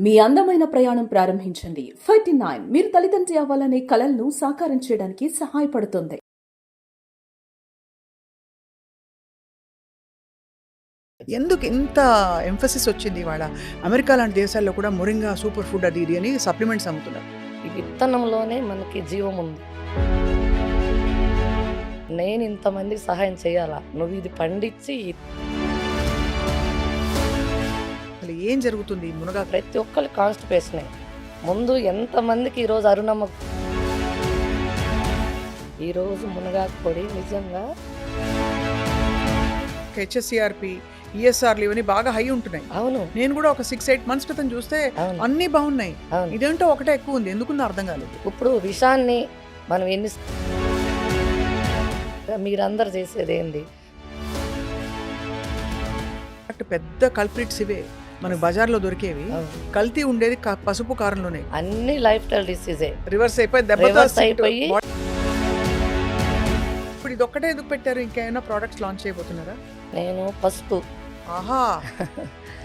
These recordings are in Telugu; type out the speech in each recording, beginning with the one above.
మీ అందమైన ప్రయాణం ప్రారంభించండి. 39 మీరు తల్లిదండ్రి అవ్వాలనే కలలను సాకారం చేయడానికి సహాయపడుతుంది. ఎందుకు ఇంత ఎంఫసిస్ వచ్చింది ఇవాళ? అమెరికా లాంటి దేశాల్లో కూడా మొరింగా సూపర్ ఫుడ్ అది ఇది అని సప్లిమెంట్స్ అమ్ముతున్నారు. ఈ విత్తనంలోనే మనకి జీవం ఉంది. నేను ఇంతమందికి సహాయం చేయాలా, నువ్వు ఇది పండించి అసలు ఏం జరుగుతుంది ఈ మునగా? ప్రతి ఒక్కరి కాన్స్టిపేషనే. ముందు ఎంతమందికి ఈరోజు అరుణమ్మ ఈరోజు మునగాకు పొడి నిజంగా హెచ్ఎస్సిఆర్పి ఈఎస్ఆర్లు ఇవన్నీ బాగా హై ఉంటున్నాయి. అవును నేను కూడా ఒక 6-8 మంత్స్ క్రితం చూస్తే అవును అన్నీ బాగున్నాయి. అవును. ఇదేంటో ఒకటే ఎక్కువ ఉంది, ఎందుకుందో అర్థం కాలేదు. ఇప్పుడు విషాన్ని మనం ఎన్ని మీరందరు చేసేది ఏంది? అటు పెద్ద కల్ప్రిట్స్ ఇవే మనకు బజార్లో దొరికేవి. అవును. కల్తీ ఉండేది పసుపు కారంలోనే. అన్ని లైఫ్ స్టైల్ డిసీజే రివర్స్ అయిపోయి దెబ్బతో రివర్స్ అయిపోయి ఇప్పుడు ఇది ఒక్కటే ఎందుకు పెట్టారు? ఇంకేమైనా ప్రోడక్ట్స్ లాంచ్ చేయబోతున్నారా? నేను పసుపు ఆహా,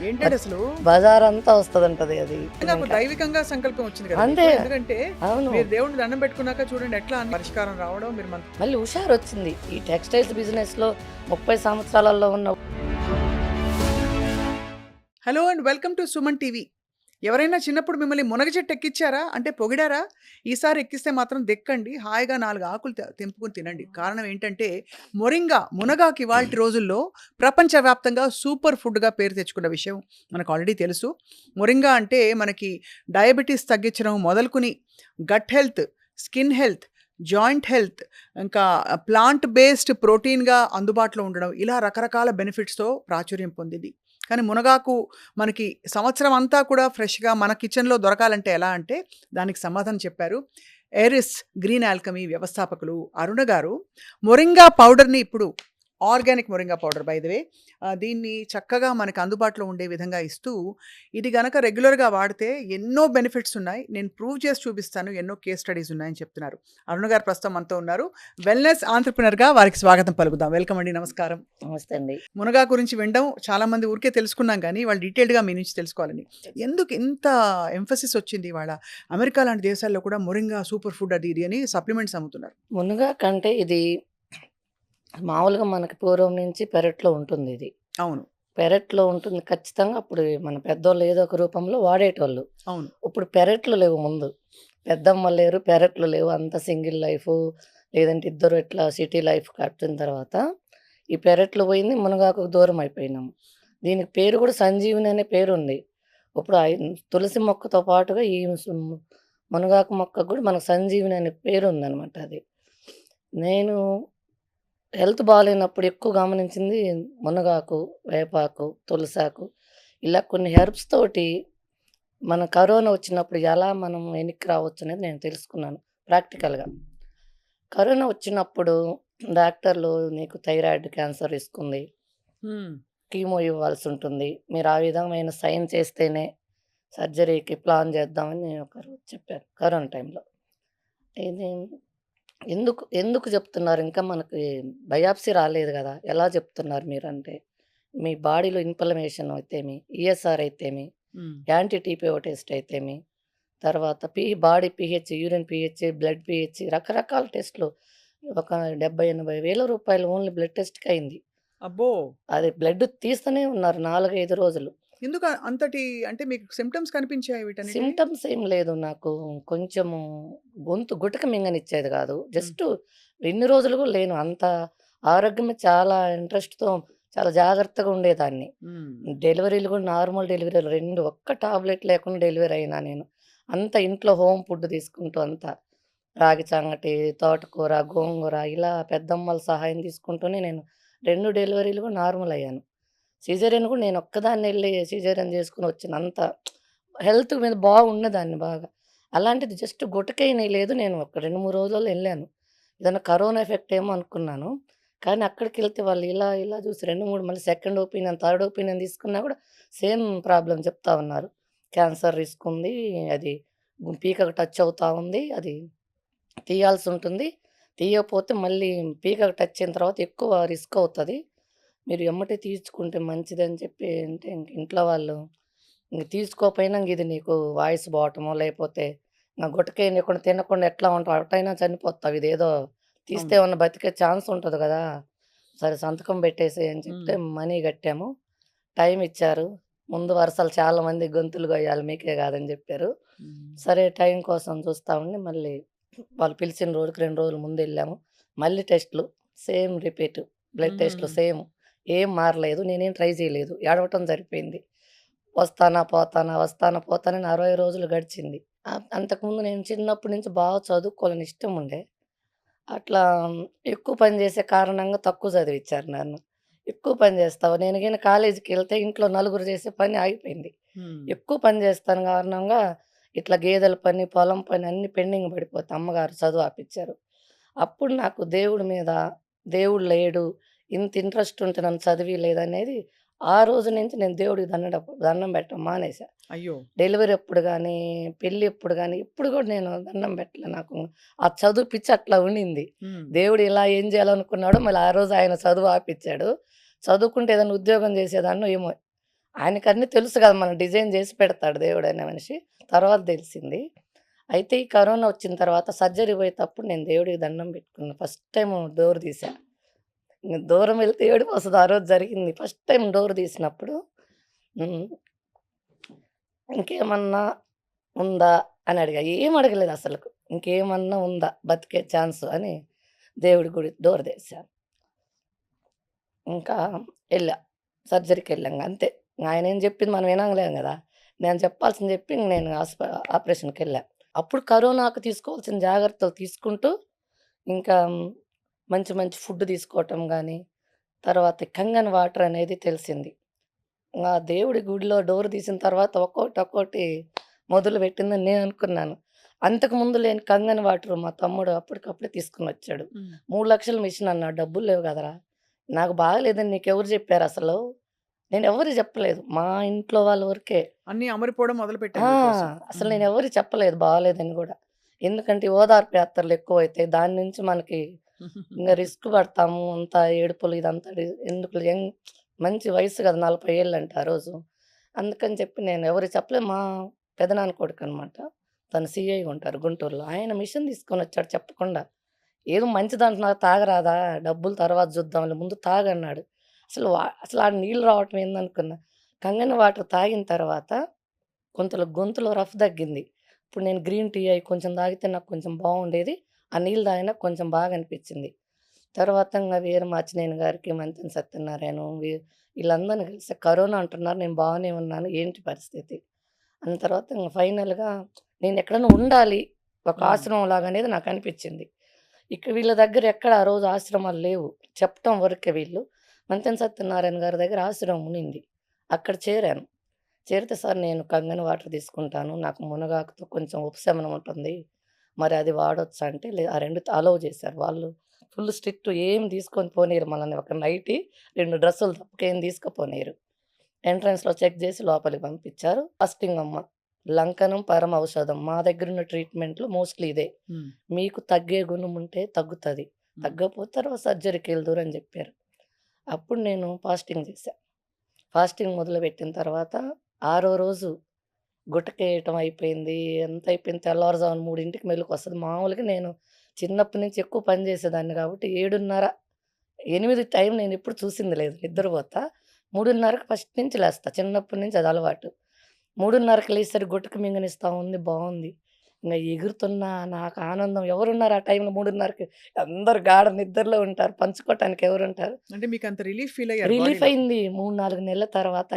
ఏంటంటే అసలు బజార్ అంతా వస్తుందంటది అది. నాకు దైవికంగా సంకల్పం వచ్చింది కదా అంతే. మీకు. ఎందుకంటే అవును, మీరు దేవుడిని దండం పెట్టుకున్నాక చూడండి ఎట్లా అన్ని పరిష్కారం రావడం. మీరు మన మళ్ళీ హుషారు వచ్చింది ఈ టెక్స్టైల్స్ బిజినెస్ లో 30 సంవత్సరాలలో ఉన్న. Hello and welcome to Suman TV. ఎవరైనా చిన్నప్పుడు మిమ్మల్ని మునగ చెట్టు ఎక్కించారా అంటే పొగిడారా? ఈసారి ఎక్కిస్తే మాత్రం దెక్కండి, హాయిగా 4 ఆకులు తెంపుకుని తినండి. కారణం ఏంటంటే మొరింగా, మునగాకి ఇవాల్టి రోజుల్లో ప్రపంచవ్యాప్తంగా సూపర్ ఫుడ్గా పేరు తెచ్చుకున్న విషయం మనకు ఆల్రెడీ తెలుసు. మొరింగా అంటే మనకి డయాబెటీస్ తగ్గించడం మొదలుకుని gut health, skin health, joint health, ఇంకా ప్లాంట్ బేస్డ్ ప్రోటీన్గా అందుబాటులో ఉండడం, ఇలా రకరకాల బెనిఫిట్స్తో ప్రాచుర్యం పొందింది. కానీ మునగాకు మనకి సంవత్సరం అంతా కూడా ఫ్రెష్గా మన కిచెన్లో దొరకాలంటే ఎలా అంటే దానికి సమాధానం చెప్పారు ఎరిస్ గ్రీన్ ఆల్కమీ వ్యవస్థాపకులు అరుణ గారు. మొరింగా పౌడర్ని ఇప్పుడు organic moringa powder by the way, దీన్ని చక్కగా మనకు అందుబాటులో ఉండే విధంగా ఇస్తూ ఇది గనక రెగ్యులర్గా వాడితే ఎన్నో బెనిఫిట్స్ ఉన్నాయి, నేను ప్రూవ్ చేసి చూపిస్తాను, ఎన్నో కేస్ స్టడీస్ ఉన్నాయని చెప్తున్నారు. అరుణ గారు ప్రస్తుతం మనతో ఉన్నారు. వెల్నెస్ ఆంట్రప్రినర్గా వారికి స్వాగతం పలుకుదాం. వెల్కమ్ అండి, నమస్కారం. నమస్తే అండి. మునగా గురించి వినడం చాలామంది ఊరికే తెలుసుకున్నాం, కానీ వాళ్ళు డీటెయిల్డ్గా మీ నుంచి తెలుసుకోవాలని. ఎందుకు ఇంత ఎంఫసిస్ వచ్చింది ఇవాళ? అమెరికా లాంటి దేశాల్లో కూడా మొరింగా సూపర్ ఫుడ్ అది ఇది అని సప్లిమెంట్స్ అమ్ముతున్నారు. మునగా కంటే ఇది మామూలుగా మనకి పూర్వం నుంచి పెరట్లో ఉంటుంది. ఇది అవును పెరట్లో ఉంటుంది ఖచ్చితంగా. అప్పుడు మన పెద్దోళ్ళు ఏదో ఒక రూపంలో వాడేటోళ్ళు. అవును. ఇప్పుడు పెరట్లు లేవు. ముందు పెద్దమ్మ లేరు, పెరట్లు లేవు. అంత సింగిల్ లైఫ్, లేదంటే ఇద్దరు ఇట్లా సిటీ లైఫ్ కట్టిన తర్వాత ఈ పెరట్లు పోయింది, మునగాకు దూరం అయిపోయినాము. దీనికి పేరు కూడా సంజీవిని అనే పేరు ఉంది. ఇప్పుడు తులసి మొక్కతో పాటుగా ఈ మునగాకు మొక్కకు కూడా మనకు సంజీవిని అనే పేరు ఉందన్నమాట. అది నేను హెల్త్ బాగాలేనప్పుడు ఎక్కువ గమనించింది మునగాకు, వేపాకు, తులసాకు, ఇలా కొన్ని హెర్బ్స్ తోటి మన కరోనా వచ్చినప్పుడు ఎలా మనం వెనక్కి రావచ్చు అనేది నేను తెలుసుకున్నాను ప్రాక్టికల్గా. కరోనా వచ్చినప్పుడు డాక్టర్లు నీకు థైరాయిడ్ క్యాన్సర్ రిస్క్ ఉంది, కీమో ఇవ్వాల్సి ఉంటుంది, మీరు ఆ విధమైన సైన్ చేస్తేనే సర్జరీకి ప్లాన్ చేద్దామని ఒకరు చెప్పారు కరోనా టైంలో. ఇది ఎందుకు ఎందుకు చెప్తున్నారు? ఇంకా మనకి బయాప్సీ రాలేదు కదా, ఎలా చెప్తున్నారు మీరు అంటే, మీ బాడీలో ఇన్ఫ్లమేషన్ అయితేమి, ఈఎస్ఆర్ అయితేమి, యాంటీ టీపీఓ టెస్ట్ అయితేమి, తర్వాత body pH, urine pH, blood pH, రకరకాల టెస్ట్లు. ఒక 70-80 వేల రూపాయలు ఓన్లీ బ్లడ్ టెస్ట్కి అయింది. అబ్బో, అది బ్లడ్ తీస్తూనే ఉన్నారు 4-5 రోజులు. ఎందుకు అంతటి అంటే మీకు సిమ్టమ్స్ కనిపించాయి వీటన్ని? సిమ్టమ్స్ ఏం లేదు, నాకు కొంచెము గొంతు గుటక మింగనిచ్చేది కాదు. జస్ట్ ఎన్ని రోజులు కూడా లేను. అంత ఆరోగ్యమే చాలా ఇంట్రెస్ట్తో చాలా జాగ్రత్తగా ఉండేదాన్ని. డెలివరీలు కూడా నార్మల్ డెలివరీలు 2, ఒక్క టాబ్లెట్ లేకుండా డెలివరీ అయినా నేను. అంత ఇంట్లో హోమ్ ఫుడ్ తీసుకుంటూ, అంతా రాగి సంగటి, తోటకూర, గోంగూర, ఇలా పెద్దమ్మల సహాయం తీసుకుంటూనే నేను 2 డెలివరీలు కూడా నార్మల్ అయ్యాను. సిజేరియన్ కూడా నేను ఒక్కదాన్ని వెళ్ళి సిజేరియన్ చేసుకుని వచ్చిన, అంత హెల్త్ మీద బాగున్నదాన్ని బాగా. అలాంటిది జస్ట్ గుటకైనా లేదు. నేను ఒక 2-3 రోజుల్లో వెళ్ళాను. ఏదైనా కరోనా ఎఫెక్ట్ ఏమో అనుకున్నాను. కానీ అక్కడికి వెళ్తే వాళ్ళు ఇలా ఇలా చూసి 2-3 మళ్ళీ సెకండ్ ఒపీనియన్, థర్డ్ ఒపీనియన్ తీసుకున్నా కూడా సేమ్ ప్రాబ్లం చెప్తా ఉన్నారు. క్యాన్సర్ రిస్క్ ఉంది, అది పీకకు టచ్ అవుతా ఉంది, అది తీయాల్సి ఉంటుంది, తీయకపోతే మళ్ళీ పీకకు టచ్ అయిన తర్వాత ఎక్కువ రిస్క్ అవుతుంది, మీరు ఎమ్మటే తీర్చుకుంటే మంచిదని చెప్పి అంటే ఇంట్లో వాళ్ళు ఇంక తీసుకోపోయినా ఇంక ఇది నీకు వాయిస్ పోవటమో, లేపోతే గుటకేయనీయకుండా తినకుండా ఎట్లా ఉంటావు? అటైనా చనిపోతావు. ఇదేదో తీస్తే అవును. ఏమన్నా బతికే ఛాన్స్ ఉంటది గదా! సరే సంతకం పెట్టేసేయి అని చెప్తే హ్మ్. మనీ కట్టాము. టైం ఇచ్చారు. ముందు వరుసలు చాలా మంది గొంతులు గొయ్యాలి మీకే గాదని జెప్పారు. హ్మ్. సరే టైం కోసం చూస్తా ఉండి మళ్ళీ వాళ్ళు పిలిచిన రోజుకి 2 రోజుల ముందెళ్ళాము. మళ్ళీ టెస్ట్‌లు సేమ్ రిపీట్. బ్లడ్ టెస్ట్‌లు హ్మ్. సేమ్. ఏం మారలేదు. నేనేం ట్రై చేయలేదు. ఏడవటం సరిపోయింది. వస్తానా, పోతానా, వస్తానా, పోతానా అని 60 రోజులు గడిచింది. అంతకుముందు నేను చిన్నప్పటి నుంచి బాగా చదువుకోవాలని ఇష్టం ఉండే. అట్లా ఎక్కువ పని చేసే కారణంగా తక్కువ చదివిచ్చారు నన్ను. ఎక్కువ పని చేస్తావు నేను గాని కాలేజీకెళ్తే ఇంట్లో నలుగురు చేసే పని ఆగిపోయింది. హ్మ్. ఎక్కువ పని చేస్తాను కారణంగా ఇట్లా గేదెల పని, పొలం పని అన్నీ పెండింగ్ పడిపోతే అమ్మగారు చదువు ఆపిచ్చారు. అప్పుడు నాకు దేవుడి మీద దేవుడు లేడు, ఇంత ఇంట్రెస్ట్ ఉంటే నన్ను చదివియలేదనేది ఆ రోజు నుంచి నేను దేవుడికి దండం పెట్టడం మానేశా. అయ్యో! డెలివరీ అప్పుడు గానీ, పెళ్లి అప్పుడు గానీ, ఇప్పుడు గూడా నేను దండం పెట్టలే. నాకు ఆ చదువు పిచ్చి అట్లా ఉండింది. హ్మ్. దేవుడు ఇలా ఏం జేయాలనుకున్నాడో మళ్ళీ ఆ రోజు ఆయన చదువు ఆపిచ్చాడు. చదువుకుంటే ఏదైనా ఉద్యోగం జేసేదాన్నో ఏమో! ఆయనకన్నీ తెలుసు గదా! మనకు డిజైన్ జేసి పెడతాడు దేవుడనే మనిషి. తర్వాత దెలిసింది. అయితే ఈ కరోనా వచ్చిన తర్వాత సర్జరీ పోయేటప్పుడు నేను దేవుడికి దండం పెట్టుకున్నా. ఫస్ట్ టైము డోర్ తీశా. ఇంగ దూరం వెళ్తే ఏడుపొస్తది. ఆ రోజు జరిగింది. ఫస్ట్ టైమ్ డోర్ తీసినప్పుడు హ్మ్. ఇంకేమన్నా ఉందా? అని అడిగా. ఏం అడగలేదసలకు. ఇంకేమన్నా ఉందా? బతికే ఛాన్సు అని దేవుడి గుడి డోర్ తీశాను. ఇంకా ఎళ్ళా. సర్జరీకెళ్ళాం అంతే. ఆయనేం చెప్పింది మనం వినలేం గదా! నేను చెప్పాల్సింది చెప్పి ఇంక నేను ఆపరేషన్‌కెళ్ళా. అప్పుడు కరోనాకు తీసుకోవాల్సిన జాగ్రత్తలు తీసుకుంటూ ఇంకా మంచి మంచి ఫుడ్ తీసుకోవటం గానీ, తర్వాత కంగన్ వాటర్ అనేది తెలిసింది. ఆ దేవుడి గుడిలో డోర్ తీసిన తర్వాత ఒక్కోటి ఒక్కోటి మొదలుపెట్టిందని నేననుకున్నాను. అంతకుముందు లేని కంగన్ వాటర్ మా తమ్ముడు అప్పటికప్పుడే తీసుకొనొచ్చాడు. హ్మ్. 3,00,000 మిషన్ అన్నాడు. డబ్బులు లేవు కదరా! నాకు బాగాలేదని నీకెవరు చెప్పారసలు? నేనెవరికీ చెప్పలేదు. మా ఇంట్లో వాళ్ళ వరకే. అన్నీ అమరిపోవడం మొదలుపెట్టాయి ఆ! మీకోసం. అసలు హ్మ్. నేనెవరికీ చెప్పలేదు బాలేదని గూడా. ఎందుకంటే ఈ ఓదార్పు యాత్రలు ఎక్కువైతాయి. దాని నుంచి మనకి ఇంగ రిస్క్ పడతాము. అంతా ఏడుపులు ఇదంతా ఎందుకులే మంచి వయసు కదా! 40 ఏళ్ళంట ఆ రోజు. అందుకని చెప్పి నేను ఎవరికీ చెప్పలేదు. మా పెదనాన్న కొడుకనమాట. తను సీఐగా ఉంటారు గుంటూరులో. ఆయన మిషన్ తీసుకొనొచ్చాడు చెప్పకుండా. ఏదో మంచిదంటున్నారు తాగరాదా? డబ్బులు తర్వాత చూద్దాంలే ముందు తాగన్నాడు. అసలు ఆ నీళ్ళు రావటం ఏందనుకున్నా. కంగన వాటర్ తాగిన తర్వాత గొంతులో రఫ్ తగ్గింది. ఇప్పుడు నేను గ్రీన్ టీ అయి కొంచెం తాగితే నాకు కొంచెం బావుండేది. ఆ నీళ్ళు తాగినాక కొంచెం బాగా అనిపిచ్చింది. తర్వాత ఇంగ వీర మాచినేని గారికి, మంతెన సత్యనారాయణ వీళ్ళందరిని కలిసి కరోనా అంటున్నారు. నేను బాగానే ఉన్నాను. ఏంటి పరిస్థితి? అన్న తర్వాత ఇంగ ఫైనల్‌గా నేనెక్కడన్నా ఉండాలి. ఒక హ్మ్. ఆశ్రమం లాగా అనేది నాకనిపిచ్చింది. వీళ్ళ దగ్గర ఎక్కడ ఆ రోజు ఆశ్రమాలు లేవు. చెప్పటం వరకే వీళ్ళు. మంతెన సత్యనారాయణ గారి దగ్గర ఆశ్రమం ఉన్నింది. అక్కడ చేరాను. చేరితే సార్ నేను కంగన వాటర్ తీసుకుంటాను. నాకు మునగాకుతో కొంచెం ఉపశమనం ఉంటుంది. మరి అది వాడొచ్చా అంటే ఆ 2 అలౌ చేశారు. వాళ్ళు ఫుల్ స్ట్రిక్ట్ ఏం తీసుకొని పోనీయరు మనల్ని. ఒక నైటీ, 2 డ్రెస్సులు తప్ప ఏం తీసుకపోనీయరు. ఎంట్రన్స్‌లో చెక్ చేసి లోపలికి పంపించారు. ఫాస్టింగ్ అమ్మ. లంకనం పరమౌషధం. మా దగ్గరున్న ట్రీట్మెంట్‌లో మోస్ట్‌లీ ఇదే. హ్మ్. మీకు తగ్గే గుణం ఉంటే తగ్గుతది. హ్మ్. తగ్గకపోతే తర్వాత సర్జరీకెళ్దురు అని చెప్పారు. అప్పుడు నేను ఫాస్టింగ్ చేశా. ఫాస్టింగ్ మొదలుపెట్టిన తర్వాత ఆరో రోజు గుటకేయటం అయిపోయింది. అంతా అయిపోయింది. తెల్లవారుజామున 3కి మెలుకువొస్తది. మామూలుగా నేను చిన్నప్పటి నుంచి ఎక్కువ పని చేసేదాన్ని కాబట్టి 7:30, 8 టైం నేనెప్పుడు చూసింది లేదు. నిద్రపోతా. 3:30కి ఫస్ట్ నుంచి లేస్తా. చిన్నప్పటి నుంచి అది అలవాటు. 3:30కి లేసేసరికి గుటక మింగనిస్తా ఉంది. బావుంది. ఇంగ ఎగురుతున్నా నాకు ఆనందం. ఎవరున్నారు ఆ టైంలో 3:30కి? అందరూ గాఢ నిద్రలో ఉంటారు. పంచుకోవటానికి ఎవరుంటారు? అంటే మీకంత రిలీఫ్ ఫీల్ అయ్యారు రిలీఫ్ బాడీలో. అయింది. 3, 4 నెలల తర్వాత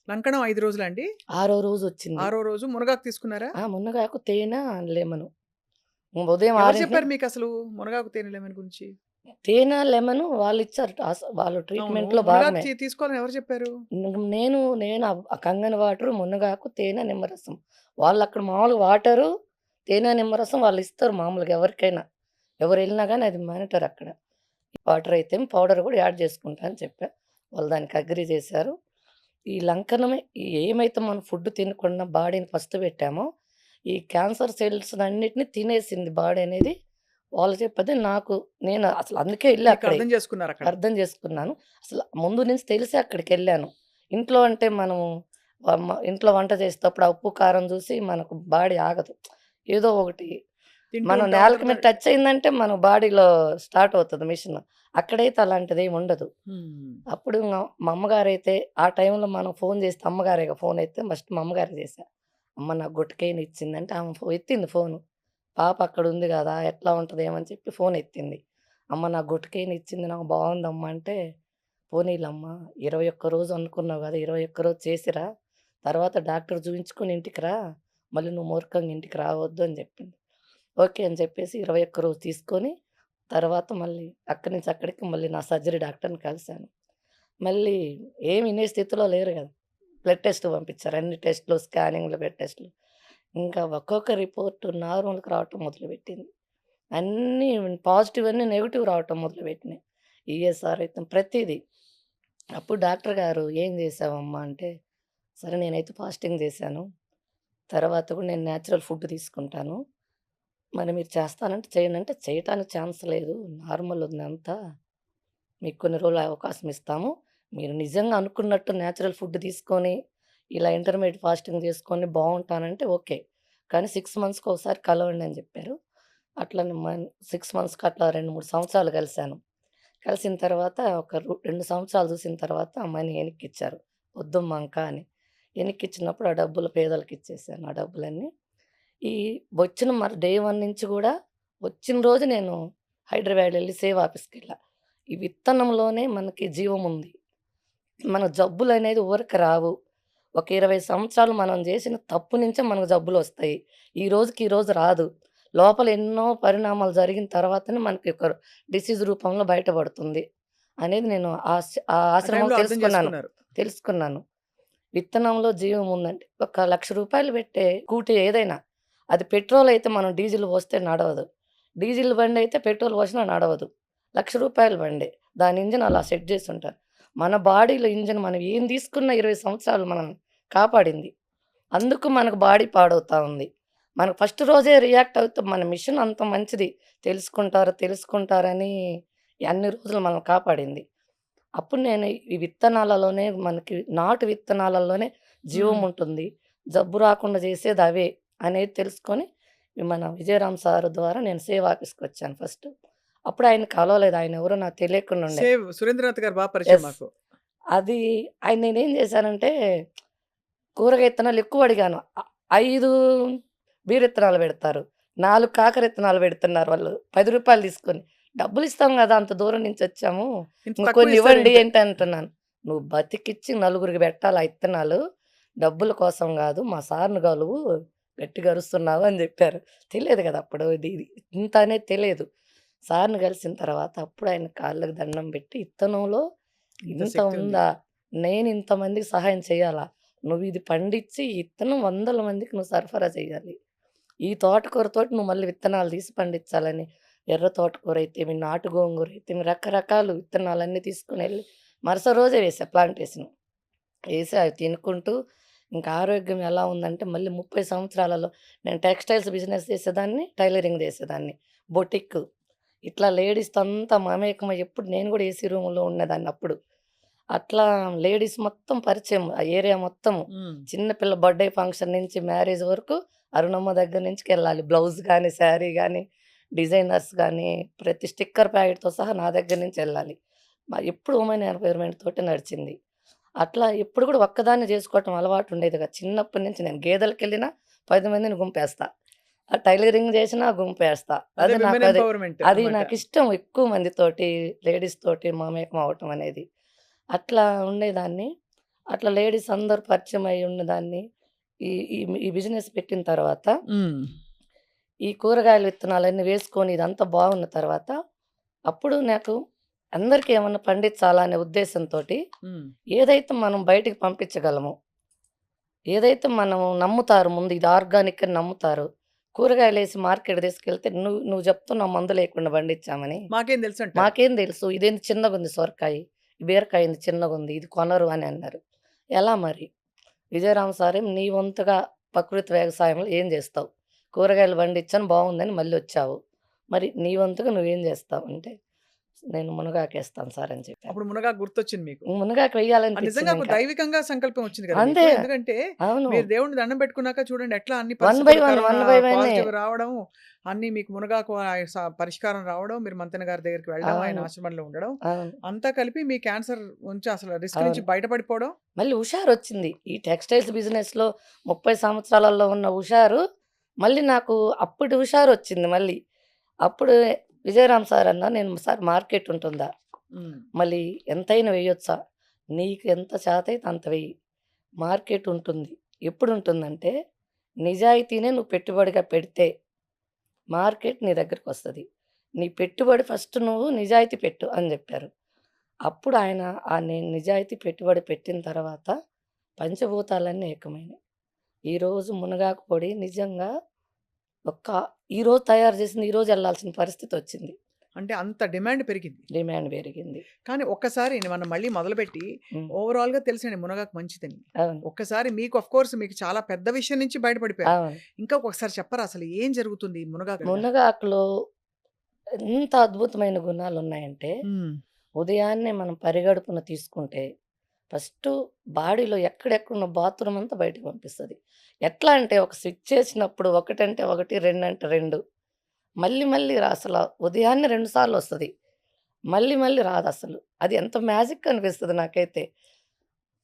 లంకణం 5 రోజులా అండి? ఆరో రోజొచ్చింది. ఆరో రోజు మునగాకు తీసుకున్నారా? మునగాకు, తేనె, లెమను. ఉదయం ఎవరు 6కి చెప్పారు మీకసలు మునగాకు తేనె లెమన్ గురించి? తేనె, లెమను వాళ్ళిచ్చారు. వాళ్ళు అవును. ట్రీట్‌మెంట్‌లో మునగాకు భాగమే. తీసుకోవాలని ఎవరు చెప్పారు? నేను ఆ కంగన వాటరు, మునగాకు, తేనె, నిమ్మరసం. వాళ్ళక్కడ మామూలుగా వాటరు, తేనె, నిమ్మరసం వాళ్ళిస్తారు మామూలుగా ఎవరికైనా. ఎవరెళ్ళినా గాని అది మానిటర్ అక్కడ. వాటర్ అయితే పౌడర్ గూడా యాడ్ చేసుకుంటా అని చెప్పా. వాళ్ళు దానికి అగ్రీ చేశారు. ఈ లంకనమే ఏమైతే మనం ఫుడ్ తినకుండా బాడీని ఫస్ట్ పెట్టామో, ఈ క్యాన్సర్ సెల్స్‌నన్నిటిని తినేసింది బాడీ అనేది వాళ్ళు చెప్పదే నేను అసలు అందుకే ఎళ్ళా మీకు అక్కడే. అర్థం చేసుకున్నారక్కడ. అర్థం చేసుకున్నాను. అసలు ముందు నుంచి తెలిసే అక్కడికెళ్ళాను. ఇంట్లో అంటే మనము ఇంట్లో వంట చేసేటప్పుడు ఆ ఉప్పు, కారం చూసి మనకు బాడీ ఆగదు. ఏదో ఒకటి తింటూ మనం ఉంటాం. నేలకి మీద తర్వాత టచ్ అయిందంటే మన బాడీలో స్టార్ట్ అవుతది మిషన్. అక్కడైతే అలాంటిదేమి ఉండదు. హ్మ్. అప్పుడు మా అమ్మగారైతే ఆ టైంలో మనం ఫోన్ చేస్తే అమ్మగారేగా ఫోన్ ఎత్తే ఫస్ట్ మా అమ్మగారికి చేశా. అమ్మ నాకు గుట్టకేయని ఇచ్చిందంటే ఆమె ఎత్తింది ఫోను. పాప అక్కడుంది గదా! ఎట్లా ఉంటదేమో అని చెప్పి ఫోన్ ఎత్తింది. అమ్మ నాకు గుట్టకేయని ఇచ్చింది నాకు బావుందమ్మా అంటే, పోనీలమ్మ 21 రోజు అనుకున్నావు గదా! 21 రోజు చేసిరా. తర్వాత డాక్టర్ చూయించుకొని ఇంటికి రా. మళ్ళీ నువ్వు మూర్ఖంగా ఇంటికి రావద్దు అని చెప్పింది. ఓకే అని చెప్పేసి 21 రోజు తీసుకొని, తర్వాత మళ్ళీ అక్కడి నుంచి అక్కడికి మళ్ళీ నా సర్జరీ డాక్టర్‌ని కలిసాను. మళ్ళీ ఏమి ఇనే స్థితిలో లేరు గదా! బ్లడ్ టెస్ట్ పంపించారు. అన్ని టెస్ట్‌లు, స్కానింగ్‌లు, బ్లడ్ టెస్ట్‌లు. ఇంకా ఒక్కొక్క రిపోర్ట్ నార్మల్‌కి రావటం మొదలుపెట్టింది. అన్నీ పాజిటివ్ అన్నీ నెగెటివ్ రావటం మొదలుపెట్టినాయి. ఈఎస్ఆర్ అయితే ప్రతీదీ. అప్పుడు డాక్టర్ గారు "ఏం చేశావమ్మా?" అంటే, సరే నేనైతే ఫాస్టింగ్ చేశాను. తర్వాత కూడా నేను నేచురల్ ఫుడ్ తీసుకుంటాను. మరి మీరు చేస్తానంటే చేయండి అంటే, చేయటానికి ఛాన్స్ లేదు. నార్మల్ ఉందంతా. మీకు కొన్ని రోజులు అవకాశం ఇస్తాము. మీరు నిజంగా అనుకున్నట్టు నేచురల్ ఫుడ్ తీసుకొని, ఇలా ఇంటర్మీడియేట్ ఫాస్టింగ్ చేసుకొని బావుంటానంటే ఓకే. కానీ 6 మంత్స్‌కి ఒకసారి కలవండి అని చెప్పారు. అట్లనే 6 మంత్స్‌కి అట్లా 2, 3 సంవత్సరాలు కలిసాను. కలిసిన తర్వాత ఒక 2 సంవత్సరాలు చూసిన తర్వాత మనీ ఎనిక్కిచ్చారు. వద్దమ్మా ఇంకా అని. ఎనిక్కిచ్చినప్పుడు ఆ డబ్బులు పేదలకిచ్చేసాను ఆ డబ్బులన్నీ. ఈ వచ్చిన డే 1 నుంచి గూడా వచ్చిన రోజు నేను హైదరాబాద్ ఎళ్లి సేవ్ ఆఫీస్‌కెళ్ళా. ఈ విత్తనంలోనే మనకి జీవముంది. మన జబ్బులనేది ఊరక రావు. ఒక 20 సంవత్సరాలు మనం జేసిన తప్పు నుంచే మనకు జబ్బులొస్తాయి. ఈ రోజుకి ఈ రోజు రాదు. లోపల ఎన్నో పరిణామాలు జరిగిన తర్వాతనే మనకి ఒక డిసీజ్ రూపంలో బయటపడుతుంది. అనేది నేను ఆ ఆ ఆశ్రమంలో టైంలో అర్థం తెలుసుకున్నాను. చేసుకున్నారు. తెలుసుకున్నాను. విత్తనంలో జీవం ఉందంటే ఒక రూ. 1,00,000 పెట్టే స్కూటీ ఏదైనా అది పెట్రోల్ అయితే మనం డీజిల్ పోస్తే నడవదు. డీజిల్ బండయితే పెట్రోల్ పోసినా నడవదు. రూ. 1,00,000 బండే. దాని ఇంజిన్ అలా సెట్ చేసుంటారు. మన బాడీలో ఇంజిన్ మనం ఏం తీసుకున్న 20 సంవత్సరాలు మనల్ని కాపాడింది. అందుకు మనకు బాడీ పాడవుతా ఉంది. మనకు ఫస్ట్ రోజే రియాక్ట్ అవుతే మన మిషన్ అంత మంచిది. తెలుసుకుంటారని అన్ని రోజులు మనల్ని కాపాడింది. అప్పుడు నేను ఈ విత్తనాలలోనే మనకి నాటు విత్తనాలలోనే జీవం హ్మ్. ఉంటుంది. జబ్బు రాకుండా చేసేది అవే అనేది తెలుసుకొని మన విజయరామ్ సార్ ద్వారా నేను సేవ్ ఆఫీస్‌కొచ్చాను ఫస్ట్. అప్పుడు ఆయన్ని కలవలేదు. ఆయన ఎవరో నాకు తెలియకుండా ఉండే. సేవ్ సురేంద్రనాథ్ గారు పరిచయం యెస్. మాకు. అది ఆయన నేనేం చేశానంటే కూరగాయ ఇత్తనాలు ఎక్కువ అడిగాను. 5 బీరిత్తనాలు పెడతారు. 4 కాకర ఇత్తనాలు పెడుతున్నారు వాళ్ళు. రూ. 10 తీసుకొని. డబ్బులిస్తాం గదా! అంత దూరం నుంచొచ్చాము. ఇంత ఇంక తక్కువ కొన్ని ఇవ్వండి ఇస్తారేంటి? ఏంటి అంటున్నాను. నువ్వు బతికిచ్చి నలుగురికి పెట్టాలి ఆ ఇత్తనాలు. డబ్బుల కోసం గాదు. మా సార్‌ని కలువు. గట్టిగా అరుస్తున్నావు అని జెప్పారు. తెలియదు గదా! అప్పుడు ఇది ఇంత అనేది తెలియదు. సార్‌ని కలిసిన తర్వాత అప్పుడు ఆయన కాళ్ళకి దండం పెట్టి ఇత్తనంలో ఇంత ఇంత శక్తి ఉంది. ఉందా? నేను ఇంతమందికి సహాయం చేయాలా? నువ్వు ఇది పండించి ఈ ఇత్తనం వందల మందికి నువ్వు సరఫరా చేయాలి. ఈ తోటకూరతోటి నువ్వు మళ్ళీ విత్తనాలు తీసి పండించాలని ఎర్ర తోటకూర అయితేమి, నాటు గోంగూర అయితేమి రకరకాలు విత్తనాలన్నీ తీసుకొనెళ్ళి మరుసటి రోజే వేసా ప్లాంటేషన్. ఏసి అవి తినుకుంటూ ఇంకా ఆరోగ్యం ఎలా ఉందంటే మళ్ళీ 30 సంవత్సరాలలో నేను టెక్స్‌టైల్స్ బిజినెస్ చేసేదాన్ని, టైలరింగ్ చేసేదాన్ని. బొటిక్ ఇట్లా లేడీస్‌తో అంతా మమేకమై ఎప్పుడు నేను కూడా ఏసీ రూమ్‌లో ఉండేదాన్ని అప్పుడు. అట్లా లేడీస్ మొత్తం పరిచయం. ఆ ఏరియా మొత్తము. హ్మ్. చిన్న పిల్ల బర్త్‌డే ఫంక్షన్ నుంచి మ్యారేజ్ వరకు అరుణమ్మ దగ్గర నుంచికెళ్ళాలి. బ్లౌజ్ గాని, శారీ గాని, డిజైనర్స్ గాని, ప్రతి స్టిక్కర్ ప్యాకెట్‌తో సహా నా దగ్గర నుంచెళ్ళాలి. ఎప్పుడు ఉమెన్ ఎంపవర్‌మెంట్ తోటే నడిచింది. అట్లా ఎప్పుడు కూడా ఒక్కదాన్నే చేసుకోవటం అలవాటు ఉండేది కాదు. చిన్నప్పటి నుంచి నేను గేదెలకెళ్ళినా 10 మందిని గుంపేస్తా. టైలరింగ్ చేసినా గుంపేస్తా. అదే అది విమెన్ నాకది ఎంపవర్‌మెంట్ అది అన్నమాట. నాకిష్టం ఎక్కువ మందితోటి, లేడీస్ తోటి మమేకం అవ్వటం అనేది. అట్లా ఉండేదాన్ని. అట్లా లేడీస్ అందరూ పరిచయం అయ్యి ఉన్నదాన్ని. ఈ ఈ ఈ బిజినెస్ పెట్టిన తర్వాత, హ్మ్. ఈ కూరగాయల విత్తనాలన్నీ వేసుకొని ఇదంతా బాగున్న తర్వాత, అప్పుడు నాకు అందరికి ఏమన్నా పండించాలా అనే ఉద్దేశంతోటి, హ్మ్. ఏదైతే మనం బయటికి పంపించగలమో, ఏదైతే మనం నమ్ముతారు ముందు ఇది ఆర్గానిక్ అని నమ్ముతారు. కూరగాయలేసి మార్కెట్ తీసుకెళ్తే నువ్వు చెప్తున్నావు మందు లేకుండా పండించామని. మాకేం తెలుసంటారు. మాకేం తెలుసు ఇదేంది చిన్నగుంది సొరకాయి, బీరకాయ ఏంది చిన్నగుంది, ఇది కొనరు అని అన్నారు. ఎలా మరి? విజయరామ్ సారేమో నీ వంతుగా ప్రకృతి వ్యవసాయంలో ఏం జేస్తావు? కూరగాయలు పండించాను బావుందని మళ్ళొచ్చావు. మరి నీ వంతుగా నువ్వేం జేస్తావు? అంటే నేను మునగాకేస్తాను సార్ అని చెప్పాను. అప్పుడు మునగాకు గుర్తొచ్చింది మీకు. మునగాకు నిజంగా వేయాలనిపించింది ఒక ఇంకా. దైవికంగా సంకల్పం వచ్చింది కదా మీకు. అంతే. ఎందుకంటే అవును. మీరు దేవుడిని దండం పెట్టుకున్నాక చూడండి ఎట్లా అన్ని 1 బై పరిస్థితులు 1, కరోనా 1 బై 1 పాజిటివ్ రావడం, అన్ని మీకు మునగాకు పరిష్కారం రావడం, మీరు మంతెన గారి దగ్గరికి వెళ్ళడం, ఆయన అవును. ఆశ్రమంలో ఉండడం, అవును. అంతా కలిపి మీ క్యాన్సర్ నుంచి అసలు రిస్క్ నుంచి అవును. బయటపడిపోవడం. మళ్ళీ హుషారొచ్చింది. ఈ టెక్స్‌టైల్స్ బిజినెస్‌లో 30 సంవత్సరాలలో ఉన్న హుషారు మళ్ళీ నాకు అప్పటి హుషారొచ్చింది మళ్ళీ. అప్పుడు విజయరామ్ సార్ అన్నారు, "నేను సార్ మార్కెట్ ఉంటుందా? ఉమ్. మళ్ళీ ఎంతైనా వేయొచ్చా? నీకు ఎంత చేతైతే అంత వెయ్యి. మార్కెట్ ఉంటుంది. ఎప్పుడుంటుందంటే నిజాయితీనే నువ్వు పెట్టుబడిగా పెడితే మార్కెట్ నీ దగ్గరకొస్తది. నీ పెట్టుబడి ఫస్ట్ నువ్వు నిజాయితీ పెట్టు" అని జెప్పారు. అప్పుడు ఆయన నేను నిజాయితీ పెట్టుబడి పెట్టిన తర్వాత పంచభూతాలన్నీ ఏకమైనాయి. ఈరోజు మునగాకు పొడి నిజంగా ఈరోజు తయారు చేసింది ఈరోజు ఎళ్ళాల్సిన పరిస్థితొచ్చింది. అంటే అంత డిమాండ్ పెరిగింది. డిమాండ్ పెరిగింది. కానీ ఒక్కసారి మనం మళ్ళీ మొదలుపెట్టి హ్మ్. ఓవరాల్‌గా తెలిసండి మునగాకు మంచిదని. అవును. ఒక్కసారి మీకు కోర్స్ మీకు చాలా పెద్ద విషయం నుంచి బయటపడిపోయారు. అవును. ఇంకా ఒకసారి చెప్పరా అసలు ఏం జరుగుతుంది ఈ మునగాకు? మునగాకులో ఎంత అద్భుతమైన గుణాలున్నాయంటే, హ్మ్. ఉదయాన్నే మనం పరిగడుపున తీసుకుంటే, ఫస్టు బాడీలో ఎక్కడెక్కడున్న బాత్రూమ్ అంతా బయటకి పంపిస్తది. ఎట్లా అంటే ఒక స్విచ్ చేసినప్పుడు 1 అంటే 1, 2 అంటే 2 మళ్ళీ మళ్ళీ అసల ఉదయాన్నే 2 సార్లొస్తది. మళ్ళీ మళ్ళీ రాదసలు. అది ఎంత మ్యాజిక్ అనిపిస్తది నాకైతే.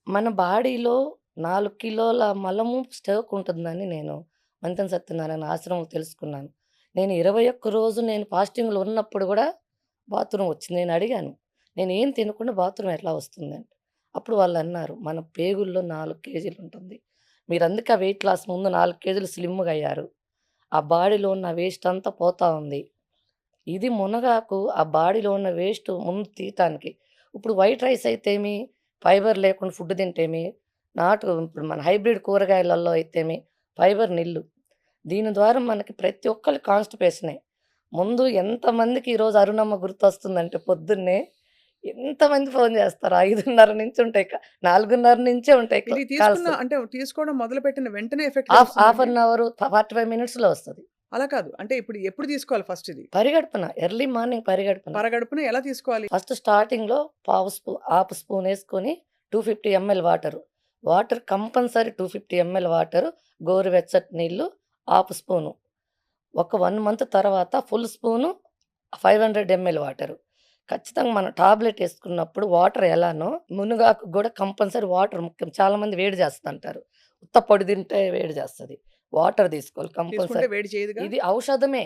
మన బాడీలో 4 కిలోల మలము స్టాక్ ఉంటుందని నేను మంతెన సత్యనారాయణ ఆశ్రమంలో తెలుసుకున్నాను. నేను 21 రోజు నేను ఫాస్టింగ్‌లో ఉన్నప్పుడు గూడా బాత్రూమ్ వచ్చింది. నేను అడిగాను, "నేనేం తినకుండా బాత్రూమ్ ఎట్లా వస్తుందని?" అప్పుడు వాళ్ళన్నారు, "మన పేగుల్లో 4 కేజీలు ఉంటుంది. మీరందుకే ఆ వెయిట్ లాస్ ముందు 4 కేజీలు స్లిమ్‌గా అయ్యారు. ఆ బాడీలో ఉన్న వేస్ట్ అంతా పోతా ఉంది. ఇది మునగాకు ఆ బాడీలో ఉన్న వేస్ట్ ముందు తీయటానికి." ఇప్పుడు వైట్ రైస్ అయితేమి, ఫైబర్ లేకుండా ఫుడ్ తింటేమి, ఇప్పుడు మన హైబ్రిడ్ కూరగాయలలో అయితేమి ఫైబర్ నిల్లు. దీని ద్వారా మనకి ప్రతి ఒక్కళ్ళకి కాన్‌స్టిపేషనే. ముందు ఎంతమందికి ఈరోజు అరుణమ్మ గుర్తొస్తుందంటే పొద్దున్నే ఎంతమంది ఫోను చేస్తారు. 5:30 నుంచి ఉంటాయి. 4:30 నుంచే ఉంటాయి ఇది కాల్స్. అంటే తీసుకోవడం మొదలుపెట్టిన వెంటనే ఎఫెక్ట్ హాఫ్ తెలుస్తుందండి? అన్ అవర్ 45 మినిట్స్‌లో వస్తది. అలా కాదు. అంటే ఎప్పుడు తీసుకోవాలి ఫస్ట్ ఇది? పరిగడుపున ఎర్లీ మార్నింగ్ పరిగడుపున. పరగడుపున ఎలా తీసుకోవాలి? ఫస్ట్ స్టార్టింగ్‌లో హాఫ్ స్పూన్ యేసుకొని 250 ml water. Water compulsory 250 ml water, గోరువెచ్చటి నీళ్ళు హాఫ్ స్పూను. ఒక 1 మంత్ తర్వాత ఫుల్ స్పూను 500 ఎంఎల్ వాటరు. ఖచ్చితంగా మనం టాబ్లెట్ యేసుకున్నప్పుడు వాటర్ ఎలానో మునగాకు గూడా కంపల్సరీ వాటర్ ముఖ్యం. చాలామంది వేడి చేస్తంటారు. ఉత్త పొడి తింటే వేడి చేస్తది. వాటర్ తీసుకోవాలి తీసుకుంటే కంపల్సరీ. వేడి చేయదుగా? ఇది ఔషధమే.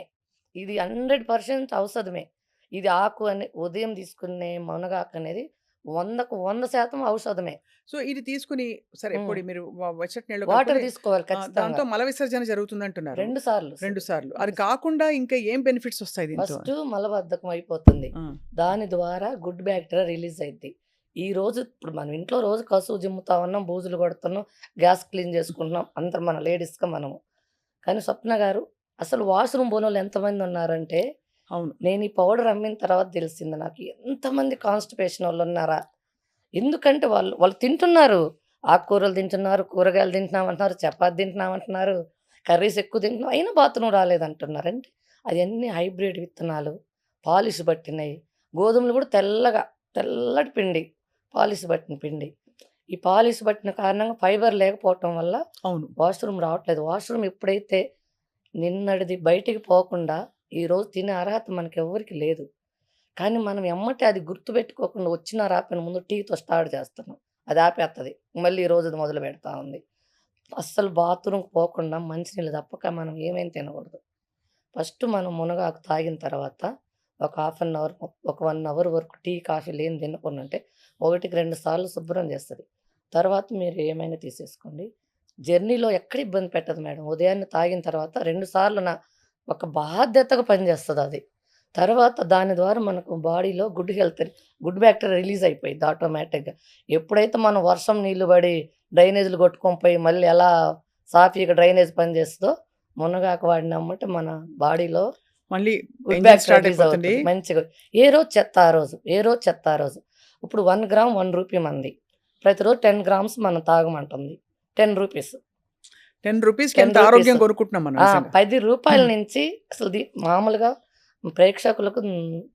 ఇది 100% ఔషధమే. ఇది ఆకు అని ఉదయం తీసుకునే మునగాకనేది 100కు 100% ఔషధమే. సో ఇది తీసుకొని సరే హ్మ్. పొడి మీరు వెచ్చటి నీళ్ళు వాటర్ కలుపుకొని తీసుకోవాలి దాంతో ఖచ్చితంగా. మల విసర్జన జరుగుతుందంటున్నారు. 2 సార్లు. 2 సార్లు. అది 2 సార్లు. కాకుండా ఇంకా ఏం బెనిఫిట్స్ వస్తాయి దీంతో? ఫస్టు మలబద్ధకం అయిపోతుంది. ఆ! దాని ద్వారా గుడ్ బ్యాక్టీరియా రిలీజ్ అయిద్ది. ఈరోజు ఇప్పుడు మనం ఇంట్లో రోజు కసువు జిమ్ముతా ఉన్నాం, బూజులు కొడుతున్నాం, గ్యాస్ క్లీన్ చేసుకుంటున్నాం. అందరం మన లేడీస్‌గా మనము. కానీ స్వప్న గారు అసలు వాష్‌రూమ్ పోనోళ్ళు ఎంతమంది ఉన్నారంటే, అవును. నేను ఈ పౌడర్ అమ్మిన తర్వాత తెలిసింది నాకు. ఎంతమంది కాన్‌స్టిపేషన్ వోళ్ళున్నారా? ఎందుకంటే వాళ్ళు తింటున్నారు. ఆకుకూరలు తింటున్నారు, కూరగాయలు తింటున్నామంటున్నారు, చపాతీ తింటున్నామంటున్నారు, కర్రీస్ ఎక్కువ తింటున్నాం. అయినా బాత్రూమ్ రాలేదంటున్నారు. అంటే అయన్నీ హైబ్రిడ్ విత్తనాలు, పాలిష్ పట్టినయి. గోధుమలు కూడా తెల్లటి పిండి. పాలిష్ పట్టిన పిండి. ఈ పాలిష్ పట్టిన కారణంగా ఫైబర్ లేకపోవటం వల్ల అవును. వాష్‌రూమ్ రావట్లేదు. వాష్‌రూమ్ ఎప్పుడైతే నిన్నటిది బయటికి పోకుండా ఈరోజు తినే అర్హత మనకెవ్వరికీ లేదు. కానీ మనం ఎమ్మటే అది గుర్తుపెట్టుకోకుండా వచ్చినా రాకపోయినా ముందు టీతో స్టార్ట్ చేస్తున్నాం. అది ఆపేత్తది. మళ్ళీ ఈ రోజుది మొదలు పెడతా ఉంది. అస్సలు బాత్రూమ్‌కి పోకుండా మంచినీళ్ళు తప్పక మనం ఏమేం తినకూడదు. ఫస్ట్ మనం మునగాకు తాగిన తర్వాత ఒక హాఫ్ అన్ అవర్, ఒక 1 అవర్ వరకు టీ, కాఫీలు ఏం తినకుండుంటే 1కి 2 సార్లు శుభ్రం చేస్తది. తర్వాత మీరు ఏమైనా తీసేసుకోండి. జర్నీలో ఎక్కడ ఇబ్బంది పెట్టదు మేడం. ఉదయాన్నే తాగిన తర్వాత 2 సార్లు ఒక బాధ్యతగా పనిచేస్తదది. తర్వాత దాని ద్వారా మనకు బాడీలో గుడ్ బ్యాక్టీరియా రిలీజ్ అయిపోయిద్ది ఆటోమేటిక్‌గా. ఎప్పుడైతే మనం వర్షం నీళ్లు పడి డ్రైనేజ్‌లు కొట్టుకొని పోయి మళ్ళీ ఎలా సాఫీగా డ్రైనేజ్ పనిచేస్తదో, మునగాకు వాడినెమ్మటే మన బాడీలో మళ్ళీ good engine bacteria start release అయిపోతుంది. అవుతది మంచిగా. ఏ రోజు చెత్త ఆ రోజు. ఏ రోజు చెత్త ఆ రోజు. ఇప్పుడు 1 గ్రామ్ రూ. 1 మంది. ప్రతిరోజు 10 గ్రామ్స్ మనం తాగమంటుంది. రూ. 10. 10 రూపీస్‌కి 10 ఎంత రూపీస్. ఆరోగ్యం కొనుక్కుంటున్నాం మనం నిజంగా. రూ. 10 నుంచి అసలు మామూలుగా ప్రేక్షకులకు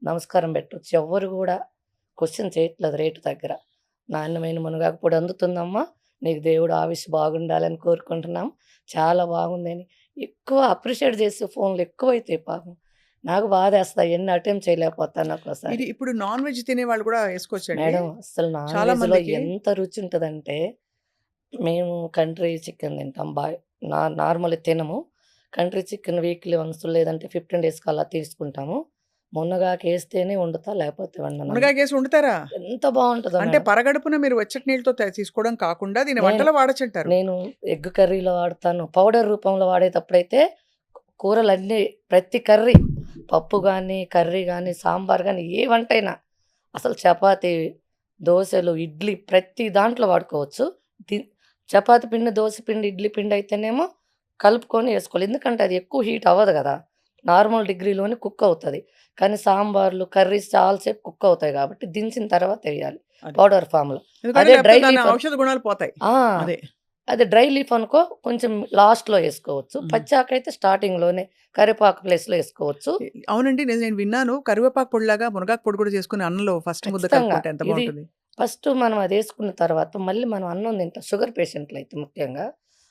నమస్కారం పెట్టొచ్చు. ఎవ్వరు గూడా క్వెషన్ చేయట్లేదు రేటు దగ్గర. నాణ్యమైన మునగాకు పొడి అందుతుందమ్మా. నీకు దేవుడు ఆయుష్షు బాగుండాలని కోరుకుంటున్నాం. చాలా బాగుందని ఎక్కువ అప్రిషియేట్ చేసే ఫోన్‌లు ఎక్కువైతాయి పాపం. నాకు బాధేస్తాయి. ఎన్ని అటెంప్ట్ చేయలేకపోతాను ఒక్కోసారి. ఇది ఇప్పుడు నాన్ వెజ్ తినేవాళ్ళు కూడా ఏసుకోవచ్చండి? మేడం అస్సలు నాన్ చాలా వెజ్‌లో మందికి ఎంత రుచి ఉంటదంటే, మేము కంట్రీ చికెన్ తింటాం. నార్మల్‌గా తినము. కంట్రీ చికెన్ వీక్లీ వన్స్ లేదంటే 15 డేస్‌కి అలా తీసుకుంటాము. మునగాకేస్తేనే వండుతా లేకపోతే వండనమ్మ. మునగాకేసి వండుతారా? ఎంత బావుంటదో అంటే మేడం. పరగడుపున మీరు వెచ్చటి నీళ్ళతో తీసుకోవడం కాకుండా దీన్ని నేను వంటలో వాడొచ్చంటారు. నేను ఎగ్ కర్రీలో వాడతాను. పౌడర్ రూపంలో వాడేటప్పుడైతే కూరలన్నీ ప్రతి కర్రీ పప్పు గానీ, కర్రీ గానీ, సాంబార్ గానీ ఏ వంటైనా అసలు చపాతీ, దోసలు, ఇడ్లీ ప్రతి దాంట్లో వాడుకోవచ్చు. ది చపాతీ పిండి, దోస పిండి, ఇడ్లీ పిండి అయితేనేమో కలుపుకొని ఏసుకోవాలి. ఎందుకంటే అది ఎక్కువ హీట్ అవ్వదు గదా! నార్మల్ డిగ్రీలోనే కుక్ అవుతది. కానీ సాంబార్లు, కర్రీస్ చాలా సేపు కుక్ అవుతాయి గాబట్టి దించిన తర్వాత ఎయ్యాలి అది. పౌడర్ ఫార్మ్‌లో. ఎందుకంటే అదే లేకపోతే డ్రై దాని లీఫ్ ఔషధ గుణాలు పోతాయి. ఆ! అదే. అదే డ్రై లీఫ్ అనుకో కొంచెం లాస్ట్‌లో ఏసుకోవచ్చు. హుహు. పచ్చాకైతే స్టార్టింగ్‌లోనే కరివేపాకు ప్లేస్‌లో ఏసుకోవచ్చు. అవునండి. నేను విన్నాను. కరివేపాకు పొడిలాగా మునగాకు పొడి కూడా చేసుకొని అన్నంలో ఫస్ట్ ముద్ద ఖచ్చితంగా. కలుపుకుంటే ఎంత ఇది బావుంటుంది. ఫస్ట్ మనం అదేసుకున్న తర్వాత మళ్ళీ మనం అన్నం తింటాం. షుగర్ పేషెంట్‌లయితే ముఖ్యంగా.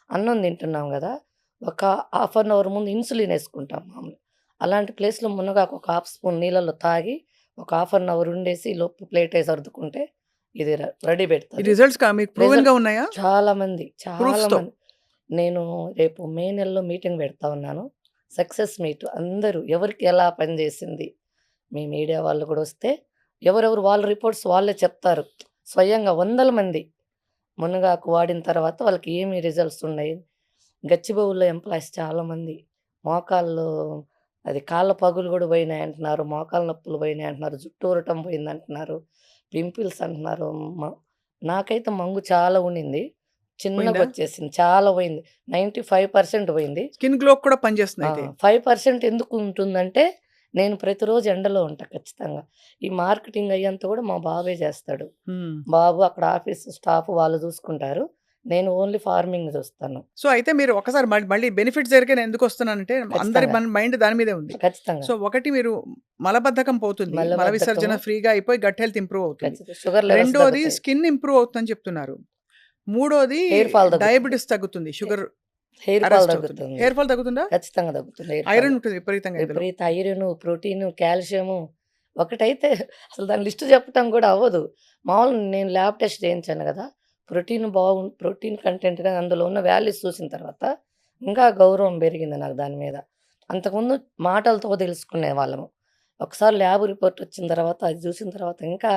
అన్నం తింటున్నాం గదా! ఒక హాఫ్ అన్ అవర్ ముందు ఇన్సులిన్ ఏసుకుంటాం మామూలుగా. అలాంటి ప్లేస్‌లో మునగాకు ఒక హాఫ్ స్పూన్ నీళ్ళలో తాగి ఒక హాఫ్ అన్ అవర్ ఉండేసి ఈలోపు ప్లేటేసి సర్దుకుంటే ఇది రెడీ ఈ పెడతది. రిజల్ట్స్ మీకు రిజల్ట్ ప్రూవెన్‌గా ఉన్నాయా? చాలా మంది, చాలా ప్రూఫ్స్‌తో. మంది. నేను రేపు మే నెలలో మీటింగ్ పెడతా ఉన్నాను. Success meet. అందరూ ఎవరికి ఎలా పనిచేసింది, మీ మీడియా వాళ్ళు కూడా వస్తే ఎవరెవరు వాళ్ళ రిపోర్ట్స్ వాళ్ళే చెప్తారు. స్వయంగా వందల మంది మునగాకు వాడిన తర్వాత వాళ్ళకి ఏమి రిజల్ట్స్ ఉన్నాయి. గచ్చిబౌలిలో ఎంప్లాయీస్ చాలామంది మోకాళ్ళు అది కాళ్ళ పగులు కూడా పోయినాయంటున్నారు. మోకాళ్ళ నొప్పులు పోయినాయంటున్నారు. జుట్టు ఊరటం పోయిందంటున్నారు. పింపుల్స్ అంటున్నారు. మ నాకైతే మంగు చాలా ఉండింది. పోయిందా? చిన్నగొచ్చేసింది. చాలా పోయింది. 95% పోయింది. స్కిన్ గ్లోకి కూడా పనిచేస్తుంది అయితే. 5% ఎందుకు ఉంటుందంటే, నేను ప్రతిరోజు ఎండలో ఉంటా ఖచ్చితంగా. ఈ మార్కెటింగ్ అయ్యంతా కూడా మా బాబే చేస్తాడు. హ్మ్. బాబు అక్కడ ఆఫీస్ స్టాఫ్ వాళ్ళు చూసుకుంటారు. నేను ఓన్లీ ఫార్మింగ్ చూస్తాను. సో, అయితే మీరు ఒకసారి మళ్ళీ బెనిఫిట్స్ దగ్గరికి నేను ఎందుకొస్తున్నానంటే అందరి ఖచ్చితంగా. మైండ్ దాని మీదే ఉంది. ఖచ్చితంగా. సో, ఒకటి మీరు మలబద్ధకం పోతుంది. మల మలబద్ధకము విసర్జన ఫ్రీగా అయిపోయి గట్ హెల్త్ ఇంప్రూవ్ అవుతుంది. ఖచ్చితంగా. షుగర్ లెవెల్స్ రెండోది తగ్గుతాయి. స్కిన్ ఇంప్రూవ్ అవుతుందని చెప్తున్నారు. మూడోది హెయిర్ ఫాల్ తగ్గుతుంది. డయాబెటిస్ తగ్గుతుంది. షుగర్ హెయిర్ ఫాల్ అరెస్ట్ అవుతుంది. తగ్గుతుంది. హెయిర్ ఫాల్ తగ్గుతుందా? ఖచ్చితంగా తగ్గుతుంది హెయిర్ ఫాల్. ఐరన్ ఉంటుంది విపరీతంగా ఇందులో. విపరీత ఐరను, ప్రోటీను, కాల్షియము ఒకటైతే అసలు దాని లిస్ట్ చెప్పటం కూడా అవ్వదు. మామూలుగా నేను ల్యాబ్ టెస్ట్ చేయించాను గదా! ప్రోటీన్ కంటెంట్ గాని అందులో ఉన్న వాల్యూస్ చూసిన తర్వాత ఇంకా గౌరవం పెరిగింది నాకు దాని మీద. అంతకుముందు మాటలతో తెలుసుకునేవాళ్ళము. ఒకసారి ల్యాబ్ రిపోర్ట్ వచ్చిన తర్వాత అది చూసిన తర్వాత ఇంకా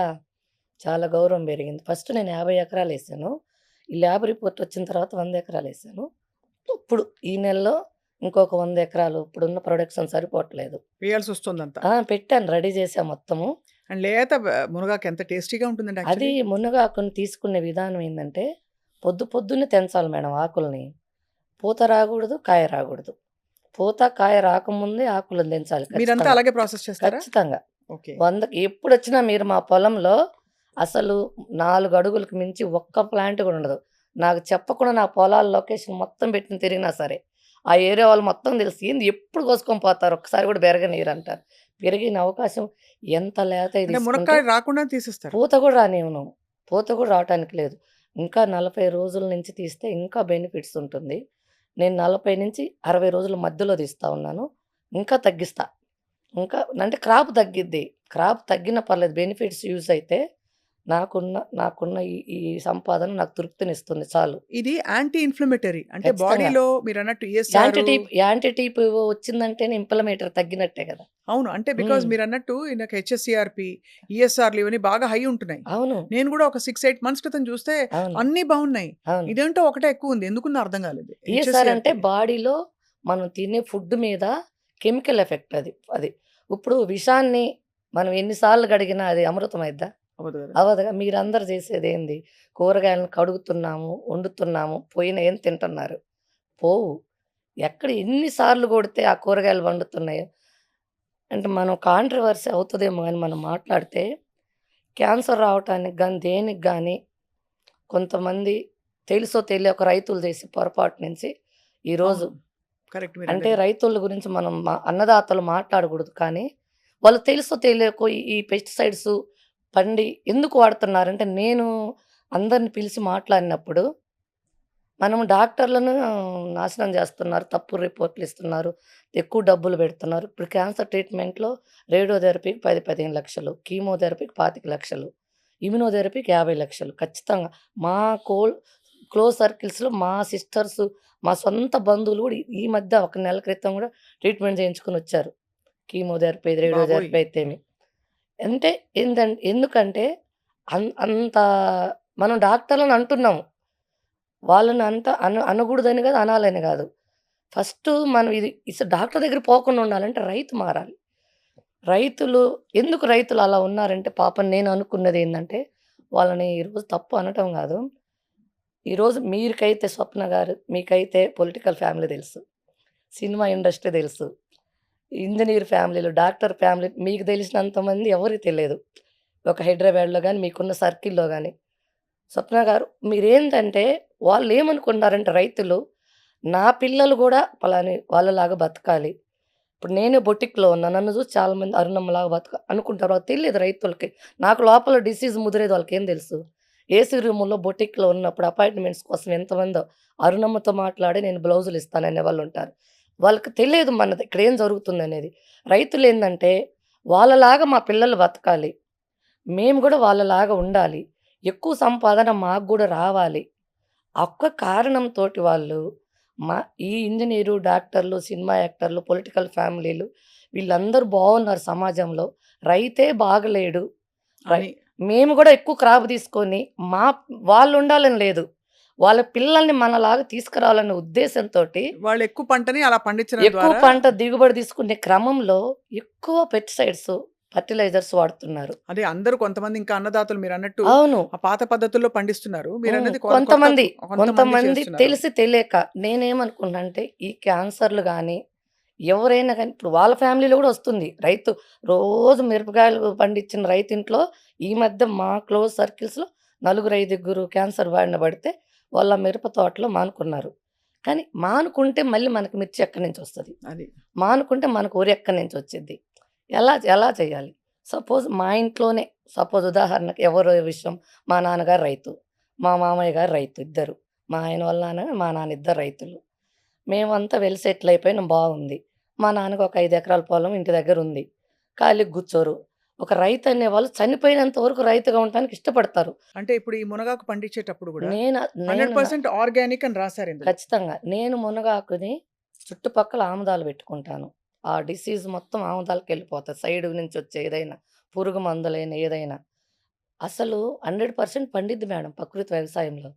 చాలా గౌరవం పెరిగింది. ఫస్ట్ నేను 50 ఎకరాలేసాను. ఈ ల్యాబ్ రిపోర్ట్ వచ్చిన తర్వాత 100 ఎకరాలేసాను. ఇప్పుడు ఈ నెలలో ఇంకొక 100 ఎకరాలు ఇప్పుడున్న ప్రొడక్షన్ సరిపోవట్లేదు. వేయాల్సి వస్తుందంతా. పెట్టాను రెడీ చేశా మొత్తము. అండ్ లేత మునగాకు ఎంత టేస్టీగా ఉంటుందండి అది యాక్చువల్లీ. మునగాకుని తీసుకునే విధానం ఏందంటే, పొద్దున్నే తెంచాలి మేడం ఆకుల్ని. పూత రాకూడదు, కాయ రాకూడదు. పూత, కాయ రాకముందే ఆకులను తెంచాలి మీరంతా ఖచ్చితంగా. అలాగే ప్రాసెస్ చేస్తారా? ఖచ్చితంగా. ఓకే. 100కి ఎప్పుడొచ్చినా మీరు మా పొలంలో అసలు 4 అడుగులకు మించి ఒక్క ప్లాంట్ కూడా ఉండదు. నాకు చెప్పకుండా నా పొలాల లొకేషన్ మొత్తం పెట్టి తిరిగినా సరే, ఆ ఏరియా వాళ్ళు మొత్తం తెలుసు. ఏంది ఎప్పుడు కోసుకొని పోతారు ఒక్కసారి కూడా బెరగనీయరంటారు. పెరిగిన అవకాశం ఎంత లేతయి అంటే తీసుకుంటే మునక్కాయ రాకుండా తీసేస్తారు. పూత కూడా రానివ్వను. పూత కూడా రావటానికి లేదు. ఇంకా 40 రోజుల నుంచి తీస్తే ఇంకా బెనిఫిట్స్ ఉంటుంది. నేను 40-60 రోజుల మధ్యలో తీస్తా ఉన్నాను. ఇంకా తగ్గిస్తా. ఇంకా అంటే క్రాప్ తగ్గిద్ది. క్రాప్ తగ్గినా పర్లేదు. బెనిఫిట్స్ యూజ్ అయితే నాకున్న ఈ ఈ సంపాదన నాకు తృప్తినిస్తుంది చాలు. ఇది యాంటీ ఇన్‌ఫ్లమేటరీ. అంటే ఖచ్చితంగా. బాడీలో మీరన్నట్టు ఈఎస్ఆర్ యాంటీ వచ్చిందంటేనే ఇంప్లమేటర్ తగ్గినట్టే కదా! అవును. అంటే బికాజ్ హ్మ్. మీరన్నట్టు నాకు హెచ్ఎస్‌సీఆర్‌పీ, ఈఎస్ఆర్‌లు ఇవన్నీ బాగా హై ఉంటున్నాయి. అవును. నేను కూడా ఒక 6, 8 మంత్స్ క్రితం చూస్తే అవును. అన్నీ బాగున్నాయి. అవును. ఇదేంటో ఒకటే ఎక్కువుంది. ఎందుకుందో అర్థం కాలేదు. ఈఎస్ఆర్ అంటే హెచ్ఎస్‌సీఆర్‌పీ. బాడీలో మనం తినే ఫుడ్ మీద కెమికల్ ఎఫెక్ట్ అది. అది. ఇప్పుడు విషాన్ని మనం ఎన్ని సార్లు కడిగినా అది అమృతం అయిద్దా? అవ్వదు కదా! అవ్వదుగా. మీరందరూ చేసేదేంది? కూరగాయలను కడుగుతున్నాము, వండుతున్నాము, పోయినయేం తింటున్నారు. పోవు. ఎక్కడ ఎన్ని సార్లు కొడితే ఆ కూరగాయలు వండుతున్నాయో. అంటే మనం కాంట్రోవర్సీ అవుతదేమో గాని మనం మాట్లాడితే క్యాన్సర్ రావటానికి గాని, దేనికి గాని కొంతమంది తెలుసో తెలియకో రైతులు చేసే పొరపాటు నుంచి ఈరోజు అవును. కరెక్ట్ అంటే మీరన్నది. రైతుల గురించి మనం అన్నదాతలు మాట్లాడకూడదు. కానీ వాళ్ళు తెలుసో తెలియకో ఈ పెస్టిసైడ్స్ పండి ఎందుకు వాడుతున్నారంటే, నేను అందరిని పిలిచి మాట్లాడినప్పుడు, మనం డాక్టర్లను నాశనం చేస్తున్నారు. తప్పుడు రిపోర్ట్‌లు ఇస్తున్నారు. ఎక్కువ డబ్బులు పెడుతున్నారు. ఇప్పుడు క్యాన్సర్ ట్రీట్‌మెంట్‌లో రేడియోథెరపీకి 10, 15 లక్షలు, కీమోథెరపీకి 25 లక్షలు, ఇమ్యునోథెరపీకి 50 లక్షలు ఖచ్చితంగా. మా క్లోజ్ సర్కిల్స్‌లో మా సిస్టర్స్, మా సొంత బంధువులు కూడా ఈ మధ్య ఒక నెల క్రితం కూడా ట్రీట్‌మెంట్ చేయించుకొనొచ్చారు. కీమోథెరపీ, బాబోయ్! రేడియోథెరపీ అయితేమి. అంటే ఎందుకంటే అంత మనం డాక్టర్లని అంటున్నాము. వాళ్ళని అంత అనకూడదని కాదు, అనాలని కాదు. ఫస్టు మనం డాక్టర్ దగ్గరికి పోకుండా ఉండాలంటే రైతు మారాలి. రైతులు ఎందుకు రైతులు అలా ఉన్నారంటే పాపం నేను అనుకున్నదేందంటే, వాళ్ళని ఈరోజు తప్పు అనటం గాదు. ఈరోజు మీకైతే స్వప్న గారు, మీకైతే పొలిటికల్ ఫ్యామిలీ తెలుసు. సినిమా ఇండస్ట్రీ తెలుసు. ఇంజినీర్ ఫ్యామిలీలు, డాక్టర్ ఫ్యామిలీ మీకు తెలిసినంత మంది ఎవరికీ తెలియదు. ఒక హైదరాబాద్‌లో గాని, మీకున్న సర్కిల్‌లో గాని. స్వప్న గారు మీరేంటంటే వాళ్ళేమనుకుంటున్నారంటే రైతులు, నా పిల్లలు గూడా పలాని వాళ్ళలాగా బతకాలి. ఇప్పుడు నేనే బొటిక్‌లో ఉన్నా. నన్ను చూసి చాలామంది అరుణమ్మలాగా అనుకుంటారు. వాళ్ళకి తెలీదు రైతులకి. నాకు లోపల డిసీజ్ ముదిరేది వాళ్ళకేం తెలుసు? ఏసీ రూముల్లో బొటిక్‌లో ఉన్నప్పుడు అపాయింట్‌మెంట్స్ కోసం ఎంతమందో అరుణమ్మతో మాట్లాడి నేను బ్లౌజులు ఇస్తాననే వాళ్ళుంటారు. వాళ్ళకి తెలియదు మనది ఇక్కడేం జరుగుతుందనేది. రైతులేందంటే వాళ్ళలాగా మా పిల్లలు బతకాలి. మేము గూడా వాళ్ళలాగా ఉండాలి. ఎక్కువ సంపాదన మాకు గూడా రావాలి. ఆ ఒక్క కారణంతోటి వాళ్ళు ఈ ఇంజినీరు, డాక్టర్లు, సినిమా యాక్టర్లు, పొలిటికల్ ఫ్యామిలీలు వీళ్ళందరూ బావున్నారు సమాజంలో. రైతే బాగలేడు. రై అని. మేము గూడా ఎక్కువ క్రాప్ తీసుకొని మా వాళ్ళుండాలని లేదు. వాళ్ళ పిల్లల్ని మనలాగా తీసుకురావాలనే ఉద్దేశంతోటి వాళ్ళు ఎక్కువ పంటని అలా పండించడం ఎక్కువ ద్వారా పంట దిగుబడి తీసుకునే క్రమంలో ఎక్కువ పెస్టిసైడ్స్, ఫెర్టిలైజర్స్ వాడుతున్నారు. అదే అందరూ కొంతమంది ఇంకా అన్నదాతలు మీరన్నట్టు అవును. ఆ పాత పద్ధతుల్లో పండిస్తున్నారు. మీరన్నది కొత్త కొంతమంది, కొంతమంది చేస్తున్నారు. తెలిసి తెలియక నేనేమనుకున్నానంటే ఈ క్యాన్సర్‌లు గాని, ఎవరైనా గాని ఇప్పుడు వాళ్ళ ఫ్యామిలీలో గూడా వస్తుంది. రోజు మిరపకాయలు పండించిన రైతింట్లో ఈ మధ్య మా క్లోజ్ సర్కిల్స్‌లో నలుగురు, ఐదుగురు క్యాన్సర్ బారిన పడితే వాళ్ళ మిరప తోటలో మానుకున్నారు. కానీ మానుకుంటే మళ్ళీ మనకు మిర్చి ఎక్కడి నుంచొస్తది? అది. మానుకుంటే మనకు వరి ఎక్కడి నుంచొచ్చిద్ది? ఎలా చేయాలి? మా ఇంట్లోనే ఉదాహరణకి ఎవరో విషయం మా నాన్నగారు రైతు. మా మామయ్య గారు రైతు ఇద్దరు. మా ఆయన వాళ్ళ నాన్న, మా నాన్న ఇద్దరు రైతులు. మేమంతా వెల్ సెటిల్ అయిపోయినాం బాగుంది. మా నాన్నకి ఒక 5 ఎకరాల పొలం ఇంటి దగ్గరుంది. ఖాళీగా కూర్చోరు. ఒక రైతు అనేవాళ్ళు చనిపోయినంత వరకు రైతుగా ఉండటానికి ఇష్టపడతారు. అంటే ఇప్పుడు ఈ మునగాకు పండించేటప్పుడు గూడా నేను నేను న 100% ఆర్గానిక్ అని రాసారు ఇందులో. ఖచ్చితంగా. నేను మునగాకుని చుట్టుపక్కల ఆముదాలు పెట్టుకుంటాను. ఆ డిసీజ్ మొత్తం ఆముదాలకెళ్ళిపోతది. సైడ్ నుంచి వచ్చే ఏదైనా పురుగు మందులైన ఏదైనా. అసలు 100% పండిద్ది మేడం ప్రకృతి వ్యవసాయంలో.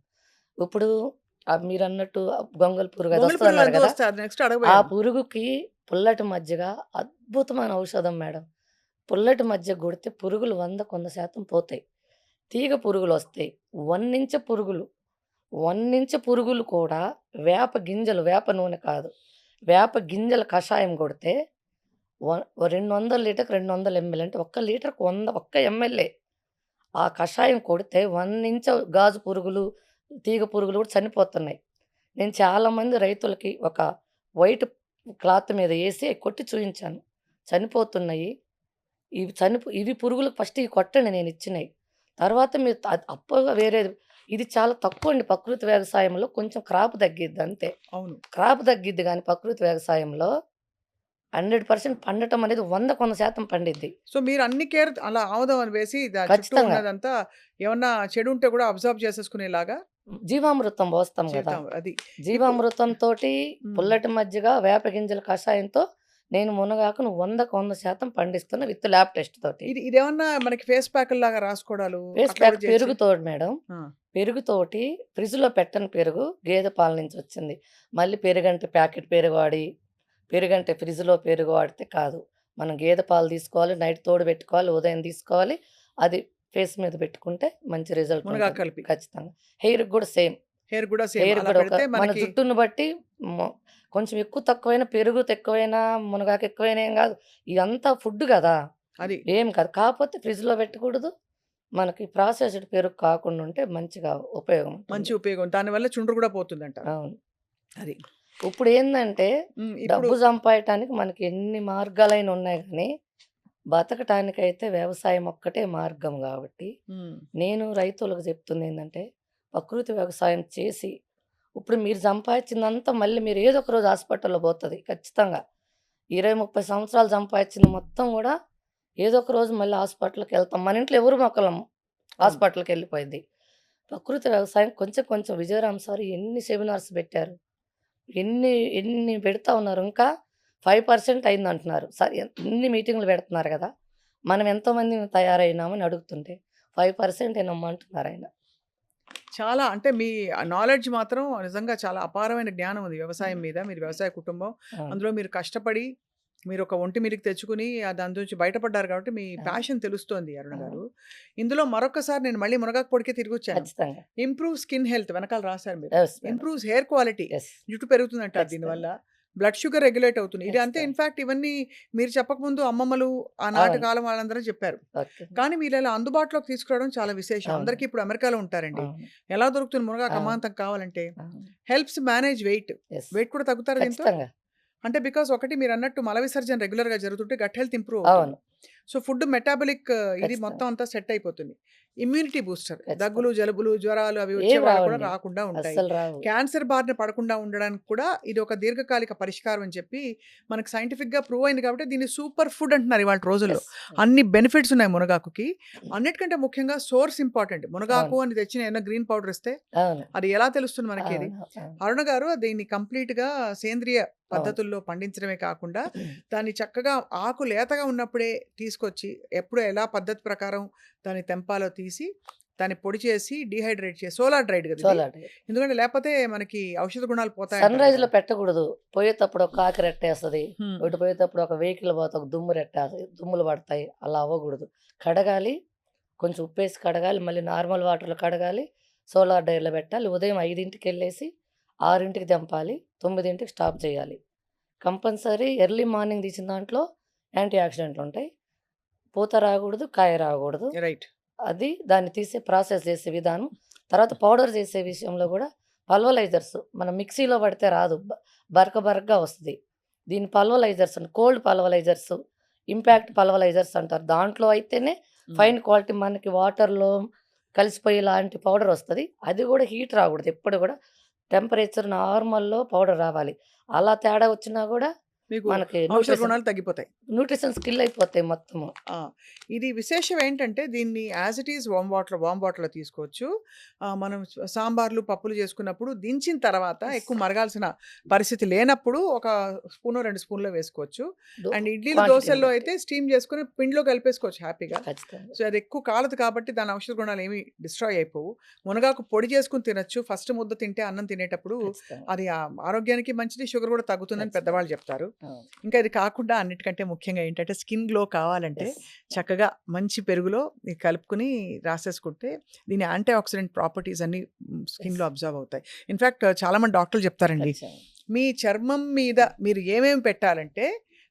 ఇప్పుడు మీరన్నట్టు గొంగళి పురుగు అది గొంగళి పురుగులు వస్తదన్నారు అదే గదా! వస్తాయి. అది నెక్స్ట్ ఆ అడగబోయాను. పురుగుకి పుల్లటి మజ్జిగ అద్భుతమైన ఔషధం మేడం. పుల్లటి మజ్జిగ కొడితే పురుగులు 100% పోతాయి. తీగ పురుగులొస్తాయి. వన్నించ పురుగులు, వన్నించ పురుగులు కూడా వేప గింజలు, వేప నూనె కాదు. వేప గింజల కషాయం కొడితే ఓ 200 లీటర్‌కి 200 ఎంఎల్ అంటే ఒక్క లీటర్‌కి 100 ఒక్క ఎంఎల్‌ఏ. ఆ కషాయం కొడితే 1 గాజు పురుగులు, తీగ పురుగులు కూడా చనిపోతున్నాయి. నేను చాలామంది రైతులకి ఒక వైట్ క్లాత్ మీద ఏసి కొట్టి చూయించాను. చనిపోతున్నాయి. ఇవి పురుగులకు ఫస్ట్ ఇవి కొట్టండి నేనిచ్చినయి. తర్వాత మీరు అప్పుగా వేరేది ఇది చాలా తక్కువండి ప్రకృతి వ్యవసాయంలో కొంచెం క్రాప్ తగ్గిద్ది అంతే. అవును. క్రాప్ తగ్గిద్ది గానీ ప్రకృతి వ్యవసాయంలో 100% పండటం అనేది 100% పండిద్ది. సో మీరు అన్ని కేర్ అలా ఆముదం అని వేసి చుట్టూ ఖచ్చితంగా. ఉన్నదంతా ఏమన్నా చెడు ఉంటే కూడా అబ్జర్వ్ చేసేసుకునేలాగా జీవామృతం పోస్తాం గదా! చేద్దాం. అది. ఇప్పుడు జీవామృతంతోటి హ్మ్. పుల్లటి మజ్జిగ, వేప గింజల కషాయంతో నేను మునగాకును 100% పండిస్తున్నా విత్ ల్యాబ్ టెస్ట్ తోటి. ఇదేమన్నా మనకి ఫేస్ ప్యాకుల్లాగా రాసుకోవడాలు ఫేస్ అట్లా ప్యాక్ కూడా చేయొచ్చా? పెరుగుతోటి మేడం. ఆ! పెరుగుతోటి ఫ్రిడ్జ్‌లో పెట్టని పెరుగు గేదె పాల నుంచి వచ్చింది. మళ్ళీ పెరుగంటే ప్యాకెట్ పెరుగు వాడి, పెరుగంటే ఫ్రిడ్జ్‌లో పెరుగు వాడితే కాదు. మనం గేదె పాలు తీసుకోవాలి, నైట్ తోడుబెట్టుకోవాలి, ఉదయం తీసుకోవాలి. అది ఫేస్ మీద పెట్టుకుంటే మంచి రిజల్ట్ మునగాకు ఉంటది. కలిపి. ఖచ్చితంగా. హెయిర్‌కి గూడా సేమ్. హెయిర్ కూడా సేమ్ హెయిర్‌కి అలా గూడా పెడితే మన మనకి జుట్టుని బట్టి మొ కొంచెం ఎక్కువ తక్కువైనా పెరుగు తక్కువైనా, మునగాకు ఎక్కువైనా ఏం గాదు. ఇదంతా ఫుడ్ గదా! అది. ఏం కాదు. కాపోతే ఫ్రిడ్జ్‌లో పెట్టకూడదు. మనకి ప్రాసెస్డ్ పెరుగు కాకుండా ఉంటే మంచిగా ఉపయోగం మంచి ఉంటుంది. ఉపయోగం. దానివల్ల చుండ్రు కూడా పోతుందంటారు. అవును. అది. ఇప్పుడేందంటే ఇప్పుడు డబ్బు సంపాయటానికి మనకి ఎన్ని మార్గాలైన ఉన్నాయి గానీ, బతకటానికైతే వ్యవసాయం ఒక్కటే మార్గం గాబట్టి, హ్మ్. నేను రైతులకు చెప్తుందేందంటే, ప్రకృతి వ్యవసాయం చేసి, ఇప్పుడు మీరు సంపాదిచ్చిందంతా మళ్ళీ మీరు ఏదో ఒక రోజు హాస్పిటల్‌లో పోతది ఖచ్చితంగా. 20, 30 సంవత్సరాలు సంపాదిచ్చింది మొత్తం గూడా ఏదో ఒక రోజు మళ్ళీ హాస్పిటల్‌కెళ్తాం. మన ఇంట్లో ఎవరు మొక్కలం అవును. హాస్పిటల్‌కెళ్ళిపోయిద్ది. ప్రకృతి వ్యవసాయం కొంచెం కొంచెం విజయరామ్ సార్ ఎన్ని సెమినార్స్ పెట్టారు. ఎన్ని ఎన్ని పెడతా ఉన్నారు. ఇంకా 5% అయిందంటున్నారు. ఎన్ని మీటింగులు పెడుతున్నారు గదా! మనం ఎంతమందిమి తయారైనామని అడుగుతుంటే 5% ఏనమ్మా అంటున్నారాయన. చాలా అంటే మీ నాలెడ్జ్ మాత్రం నిజంగా చాలా అపారమైన జ్ఞానం ఉంది వ్యవసాయం మీద. మీరు వ్యవసాయ కుటుంబం. అవును. అందులో మీరు కష్టపడి మీరొక ఒంటి మిలికి తెచ్చుకుని దాని నుంచి బయటపడ్డారు కాబట్టి మీ అవును. ప్యాషన్ తెలుస్తోంది అరుణ అవును. గారు. ఇందులో మరొక్కసారి నేను మళ్ళీ మునగాకు పొడికే తిరిగొచ్చాను. ఖచ్చితంగా. ఇంప్రూవ్ స్కిన్ హెల్త్ వెనకాల రాసారు మీరు. Yes madam. Improves hair quality. Yes. జుట్టు పెరుగుతుందంటారు ఖచ్చితంగా. దీనివల్ల. బ్లడ్ షుగర్ రెగ్యులేట్ అవుతుంది. ఇది అంతే ఖచ్చితంగా. ఇన్‌ఫాక్ట్ ఇవన్నీ మీరు చెప్పకముందు అమ్మమ్మలు ఆనాటి అవును. కాలం వాళ్ళందరూ చెప్పారు. ఓకే. కానీ మీరిలా అందుబాటులోకి తీసుకురావడం చాలా విశేషం. అవును. అందరికీ ఇప్పుడు అమెరికాలో ఉంటారండి. అవును. ఎలా దొరుకుతుంది మునగాకు అవును. అమాంతం కావాలంటే? అవును. Helps manage weight. Yes. Weight కూడా తగ్గుతారా దీంతో? ఖచ్చితంగా. అంటే బికాజ్ ఒకటి మీరన్నట్టు మల విసర్జన రెగ్యులర్‌గా జరుగుతుంటే గట్ హెల్త్ ఇంప్రూవ్ అవుతుంది. అవును. సో ఫుడ్ మెటాబాలిక్ ఇది ఖచ్చితంగా. మొత్తం అంతా సెట్ అయిపోతుంది. Immunity booster. ఖచ్చితంగా. దగ్గులు, జలుబులు, జ్వరాలు అవి వచ్చే ఏం వాళ్ళు కూడా రావండి. రాకుండా ఉంటాయి. అస్సలు రావు. క్యాన్సర్ బారిన పడకుండా ఉండడానికి కూడా ఇది ఒక దీర్ఘకాలిక పరిష్కారం అని చెప్పి మనకు సైంటిఫిక్‌గా ప్రూవ్ అయింది కాబట్టి దీన్ని సూపర్ ఫుడ్ అంటున్నారు ఇవాళ రోజుల్లో. యెస్. అన్ని బెనిఫిట్స్ ఉన్నాయి మునగాకుకి. అన్నిటికంటే ముఖ్యంగా సోర్స్ ఇంపార్టెంట్. మునగాకు అవును. అని తెచ్చిన ఏమైనా గ్రీన్ పౌడర్ ఇస్తే అవును. అది ఎలా తెలుస్తుంది మనకేది? అవును. అవును. అరుణ గారు దీన్ని కంప్లీట్‌గా సేంద్రియ అవును. పద్ధతుల్లో పండించడమే కాకుండా దాన్ని చక్కగా ఆకు లేతగా ఉన్నప్పుడే తీసుకొచ్చి ఎప్పుడు ఎలా పద్ధతి ప్రకారం దాన్ని తెంపాలో తీసి దాన్ని పొడి చేసి డీహైడ్రేట్ చేసి సోలార్ డ్రైడ్ కదా ఇది. Solar day. ఎందుకంటే లేకపోతే మనకి ఔషధ గుణాలు పోతాయంటారు కదా. సన్‌రైజ్‌లో పెట్టకూడదు. పోయేతప్పుడు ఒక కాకి రెట్టేస్తది. హ్మ్. ఇటు పోయేటప్పుడు ఒక వెహికల్ పోతే ఒక దుమ్ము రెట్టేస్తది. దుమ్ములు పడతాయి. అలా అవ్వకూడదు. కడగాలి. కొంచెం ఉప్పేసి కడగాలి. మళ్ళీ నార్మల్ వాటర్‌లో కడగాలి. సోలార్ డ్రైలో పెట్టాలి. ఉదయం 5కి 6కి తెంపాలి. 9కి స్టాప్ చేయాలి. కంపల్సరీ ఎర్లీ మార్నింగ్ తీసిన దాంట్లో యాంటీ ఆక్సిడెంట్లుంటాయి. పూత రాకూడదు. కాయ రాకూడదు. రైట్. అది దాన్ని తీసే ప్రాసెస్ చేసే విధానం. తర్వాత పౌడర్ చేసే విషయంలో కూడా పల్వలైజర్స్ మనం మిక్సీలో పడితే రాదు. బరకగా వస్తది. దీన్ని పల్వలైజర్స్ కోల్డ్ పల్వలైజర్స్, ఇంపాక్ట్ పల్వలైజర్స్ అంటారు. దాంట్లో అయితేనే ఫైన్ క్వాలిటీ మనకి వాటర్‌లో కలిసిపోయేలాంటి పౌడర్ వస్తది. అది కూడా హీట్ రాకూడదు. ఎప్పుడు కూడా టెంపరేచర్ నార్మల్‌లో పౌడర్ రావాలి. అలా తేడా వచ్చినా కూడా మీకు మనకి ఔషధ గుణాలు తగ్గిపోతాయి. న్యూట్రిషన్స్ కిల్ అయిపోతాయి మొత్తము. ఆ! ఇది విశేషం ఏంటంటే దీన్ని యాజ్ ఇట్ ఈజ్ వార్మ్ వాటర్‌లో తీసుకోవచ్చు. మనం సాంబార్లు, పప్పులు చేసుకున్నప్పుడు దించిన తర్వాత యెస్. ఎక్కువ మరగాల్సిన పరిస్థితి లేనప్పుడు ఒక స్పూనో, 2 స్పూన్‌లో వేసుకోవచ్చు. అండ్ ఇడ్లీలు, క్వాంటిటీని దోసల్లో బట్టి. అయితే స్టీమ్ చేసుకొని పిండిలో కలిపేసుకోవచ్చు హ్యాపీగా. ఖచ్చితంగా. సో అది ఎక్కువ కాలదు కాబట్టి దాని ఔషధ గుణాలు ఏమి డిస్ట్రాయ్ అయిపోవు. మునగాకు పొడి చేసుకొని తినొచ్చు. ఫస్ట్ ముద్ద తింటే అన్నం తినేటప్పుడు ఖచ్చితంగా. అది ఆరోగ్యానికి మంచిది. షుగర్ కూడా తగ్గుతుందని ఖచ్చితంగా. పెద్దవాళ్ళు చెప్తారు. అవును. ఇంకా ఇది కాకుండా అన్నిటికంటే ముఖ్యంగా ఏంటంటే స్కిన్ గ్లో కావాలంటే యెస్. చక్కగా మంచి పెరుగులో ఇది కలుపుకొని రాసేసుకుంటే దీని యాంటీ ఆక్సిడెంట్ ప్రాపర్టీస్ అన్ని స్కిన్‌లో యెస్. అబ్జర్వ్ అవుతాయి. ఇన్‌ఫాక్ట్ చాలామంది డాక్టర్లు చెప్తారండి. ఖచ్చితంగా. మీ చర్మం మీద మీరు ఏమేమి పెట్టాలంటే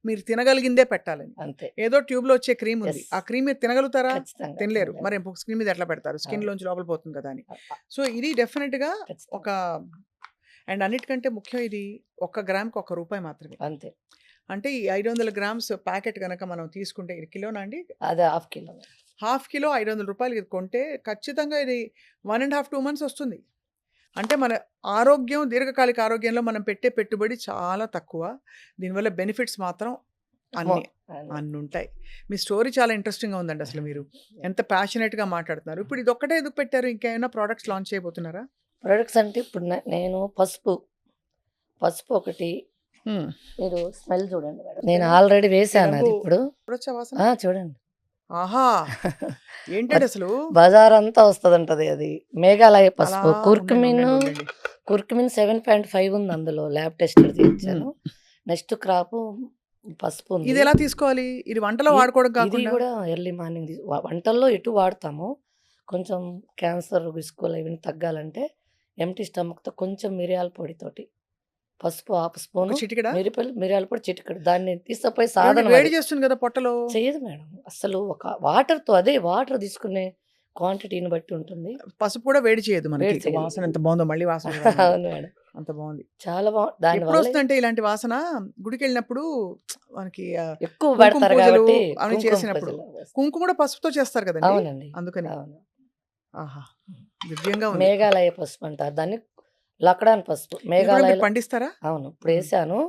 మీరు తినగలిగిందే పెట్టాలని. అంతే. ఏదో ట్యూబ్‌లో వచ్చే క్రీమ్ ఉంది. యెస్. ఆ క్రీమ్ మీరు తినగలుగుతారా? ఖచ్చితంగా. తినలేరు. తినలేరు. మరి స్కిన్ మీద ఎట్లా పెడతారు? అవును. స్కిన్‌లోంచి లోపల పోతుంది కదా అని. అ అ సో ఇది డెఫినిట్‌గా ఖచ్చితంగా. ఒక అండ్ అన్నిటికంటే ముఖ్యం ఇది ఒక్క గ్రామ్‌కి ₹1 మాత్రమే. అంతే. అంటే ఈ 500 గ్రామ్స్ ప్యాకెట్ గనక మనం తీసుకుంటే ఇది కిలోనా అండి? అది హాఫ్ కిలో. హాఫ్ కిలో ₹500 ఇది కొంటే ఖచ్చితంగా ఇది 1 ½ 2 మంత్స్ వస్తుంది. అంటే మన ఆరోగ్యం దీర్ఘకాలిక ఆరోగ్యంలో మనం పెట్టే పెట్టుబడి చాలా తక్కువ. దీనివల్ల బెనిఫిట్స్ మాత్రం అమ్మో! అన్నుంటాయి. మీ స్టోరీ చాలా ఇంట్రెస్టింగ్‌గా ఉందండి అసలు మీరు. ఎంత ప్యాషనేట్‌గా మాట్లాడుతున్నారు. ఇప్పుడు ఇదొక్కటే ఎందుకు పెట్టారు? ఇంకేమైనా ప్రొడక్ట్స్ లాంచ్ చేయబోతున్నారా? ప్రొడక్ట్స్ అంటే ఇప్పుడు నేను పసుపు ఒకటి హ్మ్. మీరు స్మెల్ చూడండి మేడం. నేను ఆల్రెడీ వేసాను అది రంగు ఇప్పుడు. చూడొచ్చా వాసన? చూడండి. ఆహా! ఏంటండి అసలు? బజారంతా వస్తదంటది అది. మేఘాలయ అలా పసుపు. ఉండండి. కుర్కుమిన్ 7.5 ఉంది అందులో. ల్యాబ్ టెస్టర్ చేయించాను. హ్మ్. నెక్స్ట్ క్రాపు పసుపు ఉంది. ఇది ఎలా తీసుకోవాలి? ఇది వంటలో ఇది వాడుకోవడం ఇది కాకుండా కూడా ఎర్లీ మార్నింగ్ వంటల్లో ఎటు వాడతాము. కొంచెం క్యాన్సర్ రిస్కులు ఇవన్నీ తగ్గాలంటే ఎంప్టీ స్టమక్‌తో కొంచెం మిరియాల పొడితోటి పసుపు హాఫ్ ఒక స్పూను, చిటికెడా? మిరియాల పొడి చిటికెడు దాన్ని తీసుకుపోయి ఏవండి సాధనం వేడి అది. చేస్తుంది కదా పొట్టలో. చేయదు మేడం. అస్సలు ఒక వాటర్‌తో అదే వాటర్ తీసుకునే క్వాంటిటీని బట్టి ఉంటుంది. పసుపు కూడా వేడి చేయదు మనకి. వేడి చేయదు. వాసన ఎంత బాగుందో మళ్ళీ వాసన చూడాలంటే. అవును మేడం. అంత బాగుంది. చాలా ఎప్పుడు దానివల్ల వస్తుందంటే ఇలాంటి వాసన గుడికెళ్ళినప్పుడు మనకి ఎక్కువ కుంకుమ పెడతారు పూజలు కాబట్టి అవి కుంకుమ చేసినప్పుడు. పూజలు వేస్తారు. కుంకుమ కూడా పసుపుతో చేస్తారు కదండి అవునండి. అందుకని. అవును. ఆహా! దివ్యంగా ఉంది. మేఘాలయ పసుపు అంటారు దాన్ని. లక్డాన్ పసుపు. ఇది కూడా మీరు మేఘాలయలో పండిస్తారా? అవును. ఇప్పుడు వేసాను.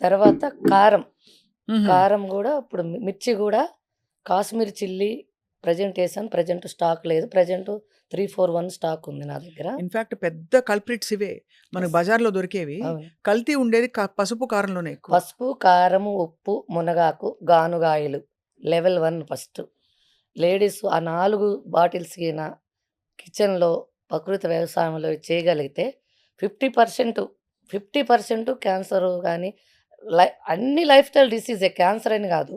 తర్వాత కారం. హుహు. కారం గూడా ఇప్పుడు మిర్చి గూడా కాశ్మీర్ చిల్లీ ప్రెజెంట్ ఏసాను. ప్రెజెంట్ స్టాక్ లేదు. ప్రెజెంట్ 341 స్టాక్ ఉంది నా దగ్గర. ఇన్‌ఫాక్ట్ పెద్ద కల్ప్రిట్స్ ఇవే. మనకు యెస్. బజార్‌లో దొరికేవి. అవును. కల్తీ ఉండేది పసుపు, కారంలోనే ఎక్కువ. పసుపు, కారము, ఉప్పు, మునగాకు, గానుగాయలు లెవెల్ 1 ఫస్ట్. లేడీస్ ఆ 4 బాటిల్స్ గిన కిచెన్‌లో ప్రకృతి వ్యవసాయంలో చేయగలిగితే 50% క్యాన్సరు గానీ, అన్ని లైఫ్ స్టైల్ డిసీజే. క్యాన్సర్ అని గాదు.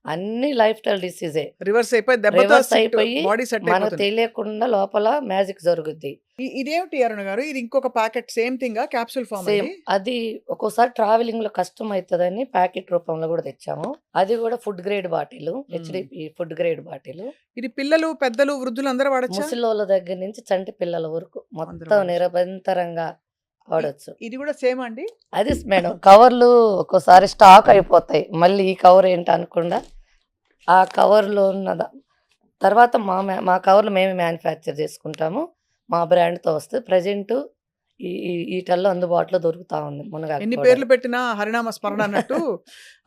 అన్ని లైఫ్ స్టైల్ డిసీజే. రివర్స్ అయిపోయి దెబ్బతో రివర్స్ అయిపోయి బాడీ సెట్ మనకు అయిపోతుంది. తెలియకుండా లోపల మ్యాజిక్ జరుగుద్ది. ఇదేమిటి అరుణ గారు? ఇది ఇంకొక ప్యాకెట్ సేమ్ థింగా? క్యాప్సూల్ ఫార్మా సేమ్. ఇది? అది ఒక్కోసారి ట్రావెలింగ్‌లో కష్టమైతదని ప్యాకెట్ రూపంలో గూడా తెచ్చాము. అది గూడా ఫుడ్ గ్రేడ్ బాటిలు. హ్మ్. HDP food grade bottle. ఇది పిల్లలు, పెద్దలు, వృద్ధులు అందరూ వాడొచ్చా? ముసలోళ్ళ దగ్గర నుంచి చంటి పిల్లల వరకు అందరూ మొత్తం వాడొచ్చు. నిరభ్యంతరంగా వాడొచ్చు. ఇది కూడా సేమా అండి? అది మేడం కవర్లు ఒక్కోసారి స్టాక్ అయిపోతాయి. మళ్ళీ ఈ కవర్ ఏంటి అనకుండా ఆ కవర్‌లో తర్వాత మా కవర్లు మేమే మ్యానుఫ్యాక్చర్ చేసుకుంటాము. మా బ్రాండ్‌తో వస్తది. ప్రెజెంట్ ఈ ఈ ఈటల్లో అందుబాటులో దొరుకుతా ఉంది మునగాకు ఎన్ని పౌడర్. పేర్లు పెట్టినా హరినామ స్మరణ అన్నట్టు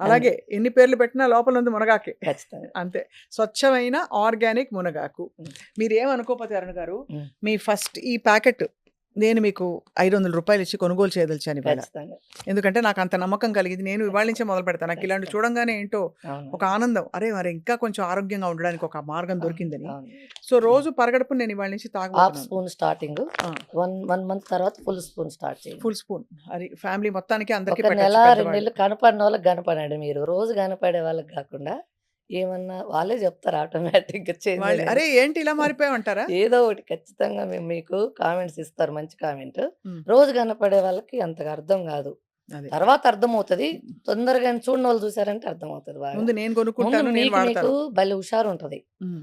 అలాగే ఎన్ని పేర్లు పెట్టినా లోపల ఉంది మునగాకే. ఖచ్చితంగా. అంతే. స్వచ్ఛమైన ఆర్గానిక్ మునగాకు. హ్మ్. మీరేమనుకోకపోతే అరుణ్ గారు, హ్మ్. మీ ఫస్ట్ ఈ ప్యాకెట్ నేను మీకు ₹500 ఇచ్చి కొనుగోలు చేయదలిచాను ఇవాళ. ఖచ్చితంగా. ఎందుకంటే నాకు అంత నమ్మకం కలిగింది. నేను ఇవాళ నుంచే మొదలు పెడతాను. నాకు ఇలాంటివి చూడంగానే ఏంటో అవును. ఒక ఆనందం. అరే! మరి ఇంకా కొంచెం ఆరోగ్యంగా ఉండడానికి ఒక మార్గం దొరికిందని. అవును. సో, రోజు పరగడుపున నేను ఇవాళ నుంచి హాఫ్ తాగబోతున్నాను. Spoon starting. ఆ! 1 మంత్ తర్వాత ఫుల్ స్పూన్ స్టార్ట్ చేయండి. Full spoon. అది ఫ్యామిలీ మొత్తానికి అందరికీ ఒక నెల, పెట్టొచ్చు 2 పెద్దవాళ్ళు. నెలలు కనపడిన వాళ్ళకి కనపడండి మీరు. రోజు కనపడే వాళ్ళకి గాకుండా ఏమన్నా వాళ్ళే చెప్తారు ఆటోమేటిక్‌గా చేంజ్ వాళ్ళు అనేది. అరే! ఏంటి ఇలా మారిపోయావంటారా? ఏదో ఒకటి ఖచ్చితంగా మీకు కామెంట్స్ ఇస్తారు మంచి కామెంట్. హ్మ్. రోజు కనపడే వాళ్ళకి అంతగా అర్థం గాదు. అదే. తర్వాత అర్థమవుతది. తొందరగా చూడనోళ్ళు చూసారంటే అర్థమవుతది బాగా. ముందు నేను ముందు కొనుక్కుంటాను. నేను మీకు వాడతాను. భలే హుషారుంటది. హ్మ్.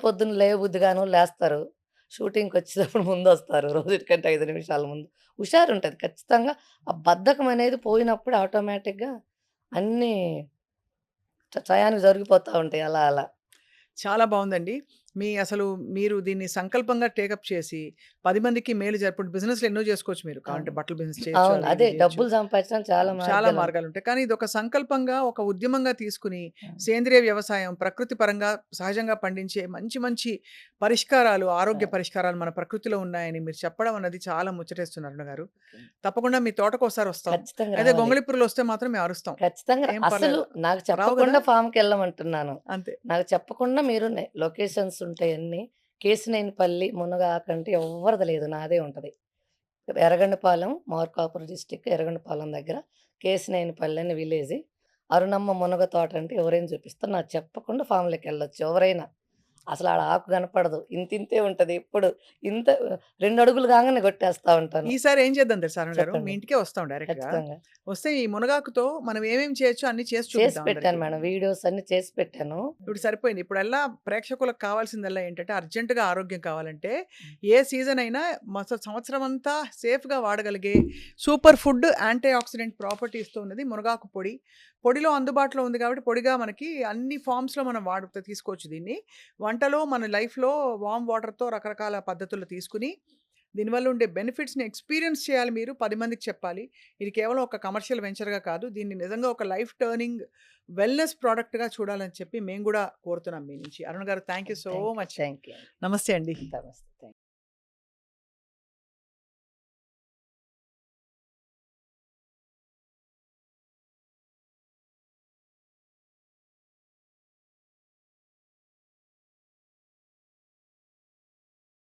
పొద్దున్న లేవబుద్దిగాను లేస్తారు. షూటింగ్‌కొచ్చేటప్పుడు ముందొస్తారు. రోజుకంటే 5 నిమిషాల ముందు. హుషారుంటది ఖచ్చితంగా. ఆ బద్ధకం అనేది పోయినప్పుడు ఆటోమేటిక్‌గా అన్నీ టయానికి జరిగిపోతా ఉంటాయి అలా అలా. చాలా బావుందండి. మీరు దీన్ని సంకల్పంగా టేకప్ చేసి 10 మందికి మేలు ఇప్పుడు బిజినెస్‌లు ఎన్నో చేసుకోవచ్చు మీరు. కావాలంటే అవును. బట్టల బిజినెస్ చేయొచ్చు. అవును. అవి అదే ఇవి చేయొచ్చు. డబ్బులు సంపాదించడానికి చాలా చాలా మార్గాలుంటాయి. మార్గాలుంటాయి. కానీ ఇదొక సంకల్పంగా, ఒక ఉద్యమంగా తీసుకొని అవును. సేంద్రియ వ్యవసాయం, ప్రకృతి పరంగా సహజంగా పండించే మంచి మంచి పరిష్కారాలు, ఆరోగ్య అవును. పరిష్కారాలు మన ప్రకృతిలో ఉన్నాయని మీరు చెప్పడం అన్నది చాలా ముచ్చటేస్తుంది అరుణ గారు. తప్పకుండా మీ తోటకోసారి వస్తాం. ఖచ్చితంగా అయితే రావాలి. గొంగళిపురులు వస్తే మాత్రం మేము అరుస్తాం. ఖచ్చితంగా ఏం అసలు పర్లేదు. నాకు రావు చెప్పకుండా గదా! ఫామ్‌కెళ్ళమంటున్నాను. అంతే. నాకు చెప్పకుండా మీరు లొకేషన్స్ ఉంటాయి అన్నీ. కేశినేనిపల్లి, మునగాకు అంటే ఎవ్వరిది లేదు. నాదే ఉంటది. ఎర్రగొండపాలెం, మార్కాపురం డిస్ట్రిక్ట్ ఎర్రగొండపాలెం దగ్గర కేశినేనిపల్లి అని విలేజ్. అరుణమ్మ మునగ తోట అంటే ఎవరైనా చూపిస్తారు. నాకు చెప్పకుండా ఫామ్‌లోకెళ్ళొచ్చు ఎవరైనా. అసలు ఆడ ఆకు కనపడదు. ఇంతింతే ఉంటది ఎప్పుడు. ఇంత 2 అడుగులు కాంగానే కొట్టేస్తా ఉంటాను. ఈసారి ఏం చేద్దాం తెలుసా అరుణ్ గారు? మీ చెప్పండి. ఇంటికే వస్తాం డైరెక్ట్‌గా. ఖచ్చితంగా. వస్తే ఈ మునగాకుతో మనం ఏమేమి చేయొచ్చో అన్నీ చేసి చేసి చూపిద్దాం పెట్టాను అందరికి. మేడం. వీడియోస్ అన్నీ చేసి పెట్టాను. ఇప్పుడు సరిపోయింది. ఇప్పుడల్లా ప్రేక్షకులకు కావాల్సిందల్లా ఏంటంటే అర్జెంట్‌గా ఆరోగ్యం కావాలంటే ఏ సీజన్ అయినా సంవత్సరం అంతా సేఫ్‌గా వాడగలిగే సూపర్ ఫుడ్ యాంటీ ఆక్సిడెంట్ ప్రాపర్టీస్‌తో ఉన్నది మునగాకు పొడి. పొడిలో అందుబాటులో ఉంది కాబట్టి పొడిగా మనకి అన్ని ఫార్మ్స్‌లో మనం తీసుకోవచ్చు దీన్ని. వంటలో మన లైఫ్‌లో వార్మ్ వాటర్‌తో రకరకాల పద్ధతుల్లో తీసుకొని దీనివల్ల ఉండే బెనిఫిట్స్‌ని ఎక్స్‌పీరియన్స్ చేయాలి మీరు. 10 మందికి చెప్పాలి. ఇది కేవలం ఒక కమర్షియల్ వెంచర్‌గా కాదు. దీన్ని నిజంగా ఒక లైఫ్ టర్నింగ్ వెల్‌నెస్ ప్రొడక్ట్‌గా చూడాలని చెప్పి మేము గూడా కోరుతున్నాం మీ నుంచి. అరుణ్ గారు thank you so much. Thank you. నమస్తే అండి. నమస్తే.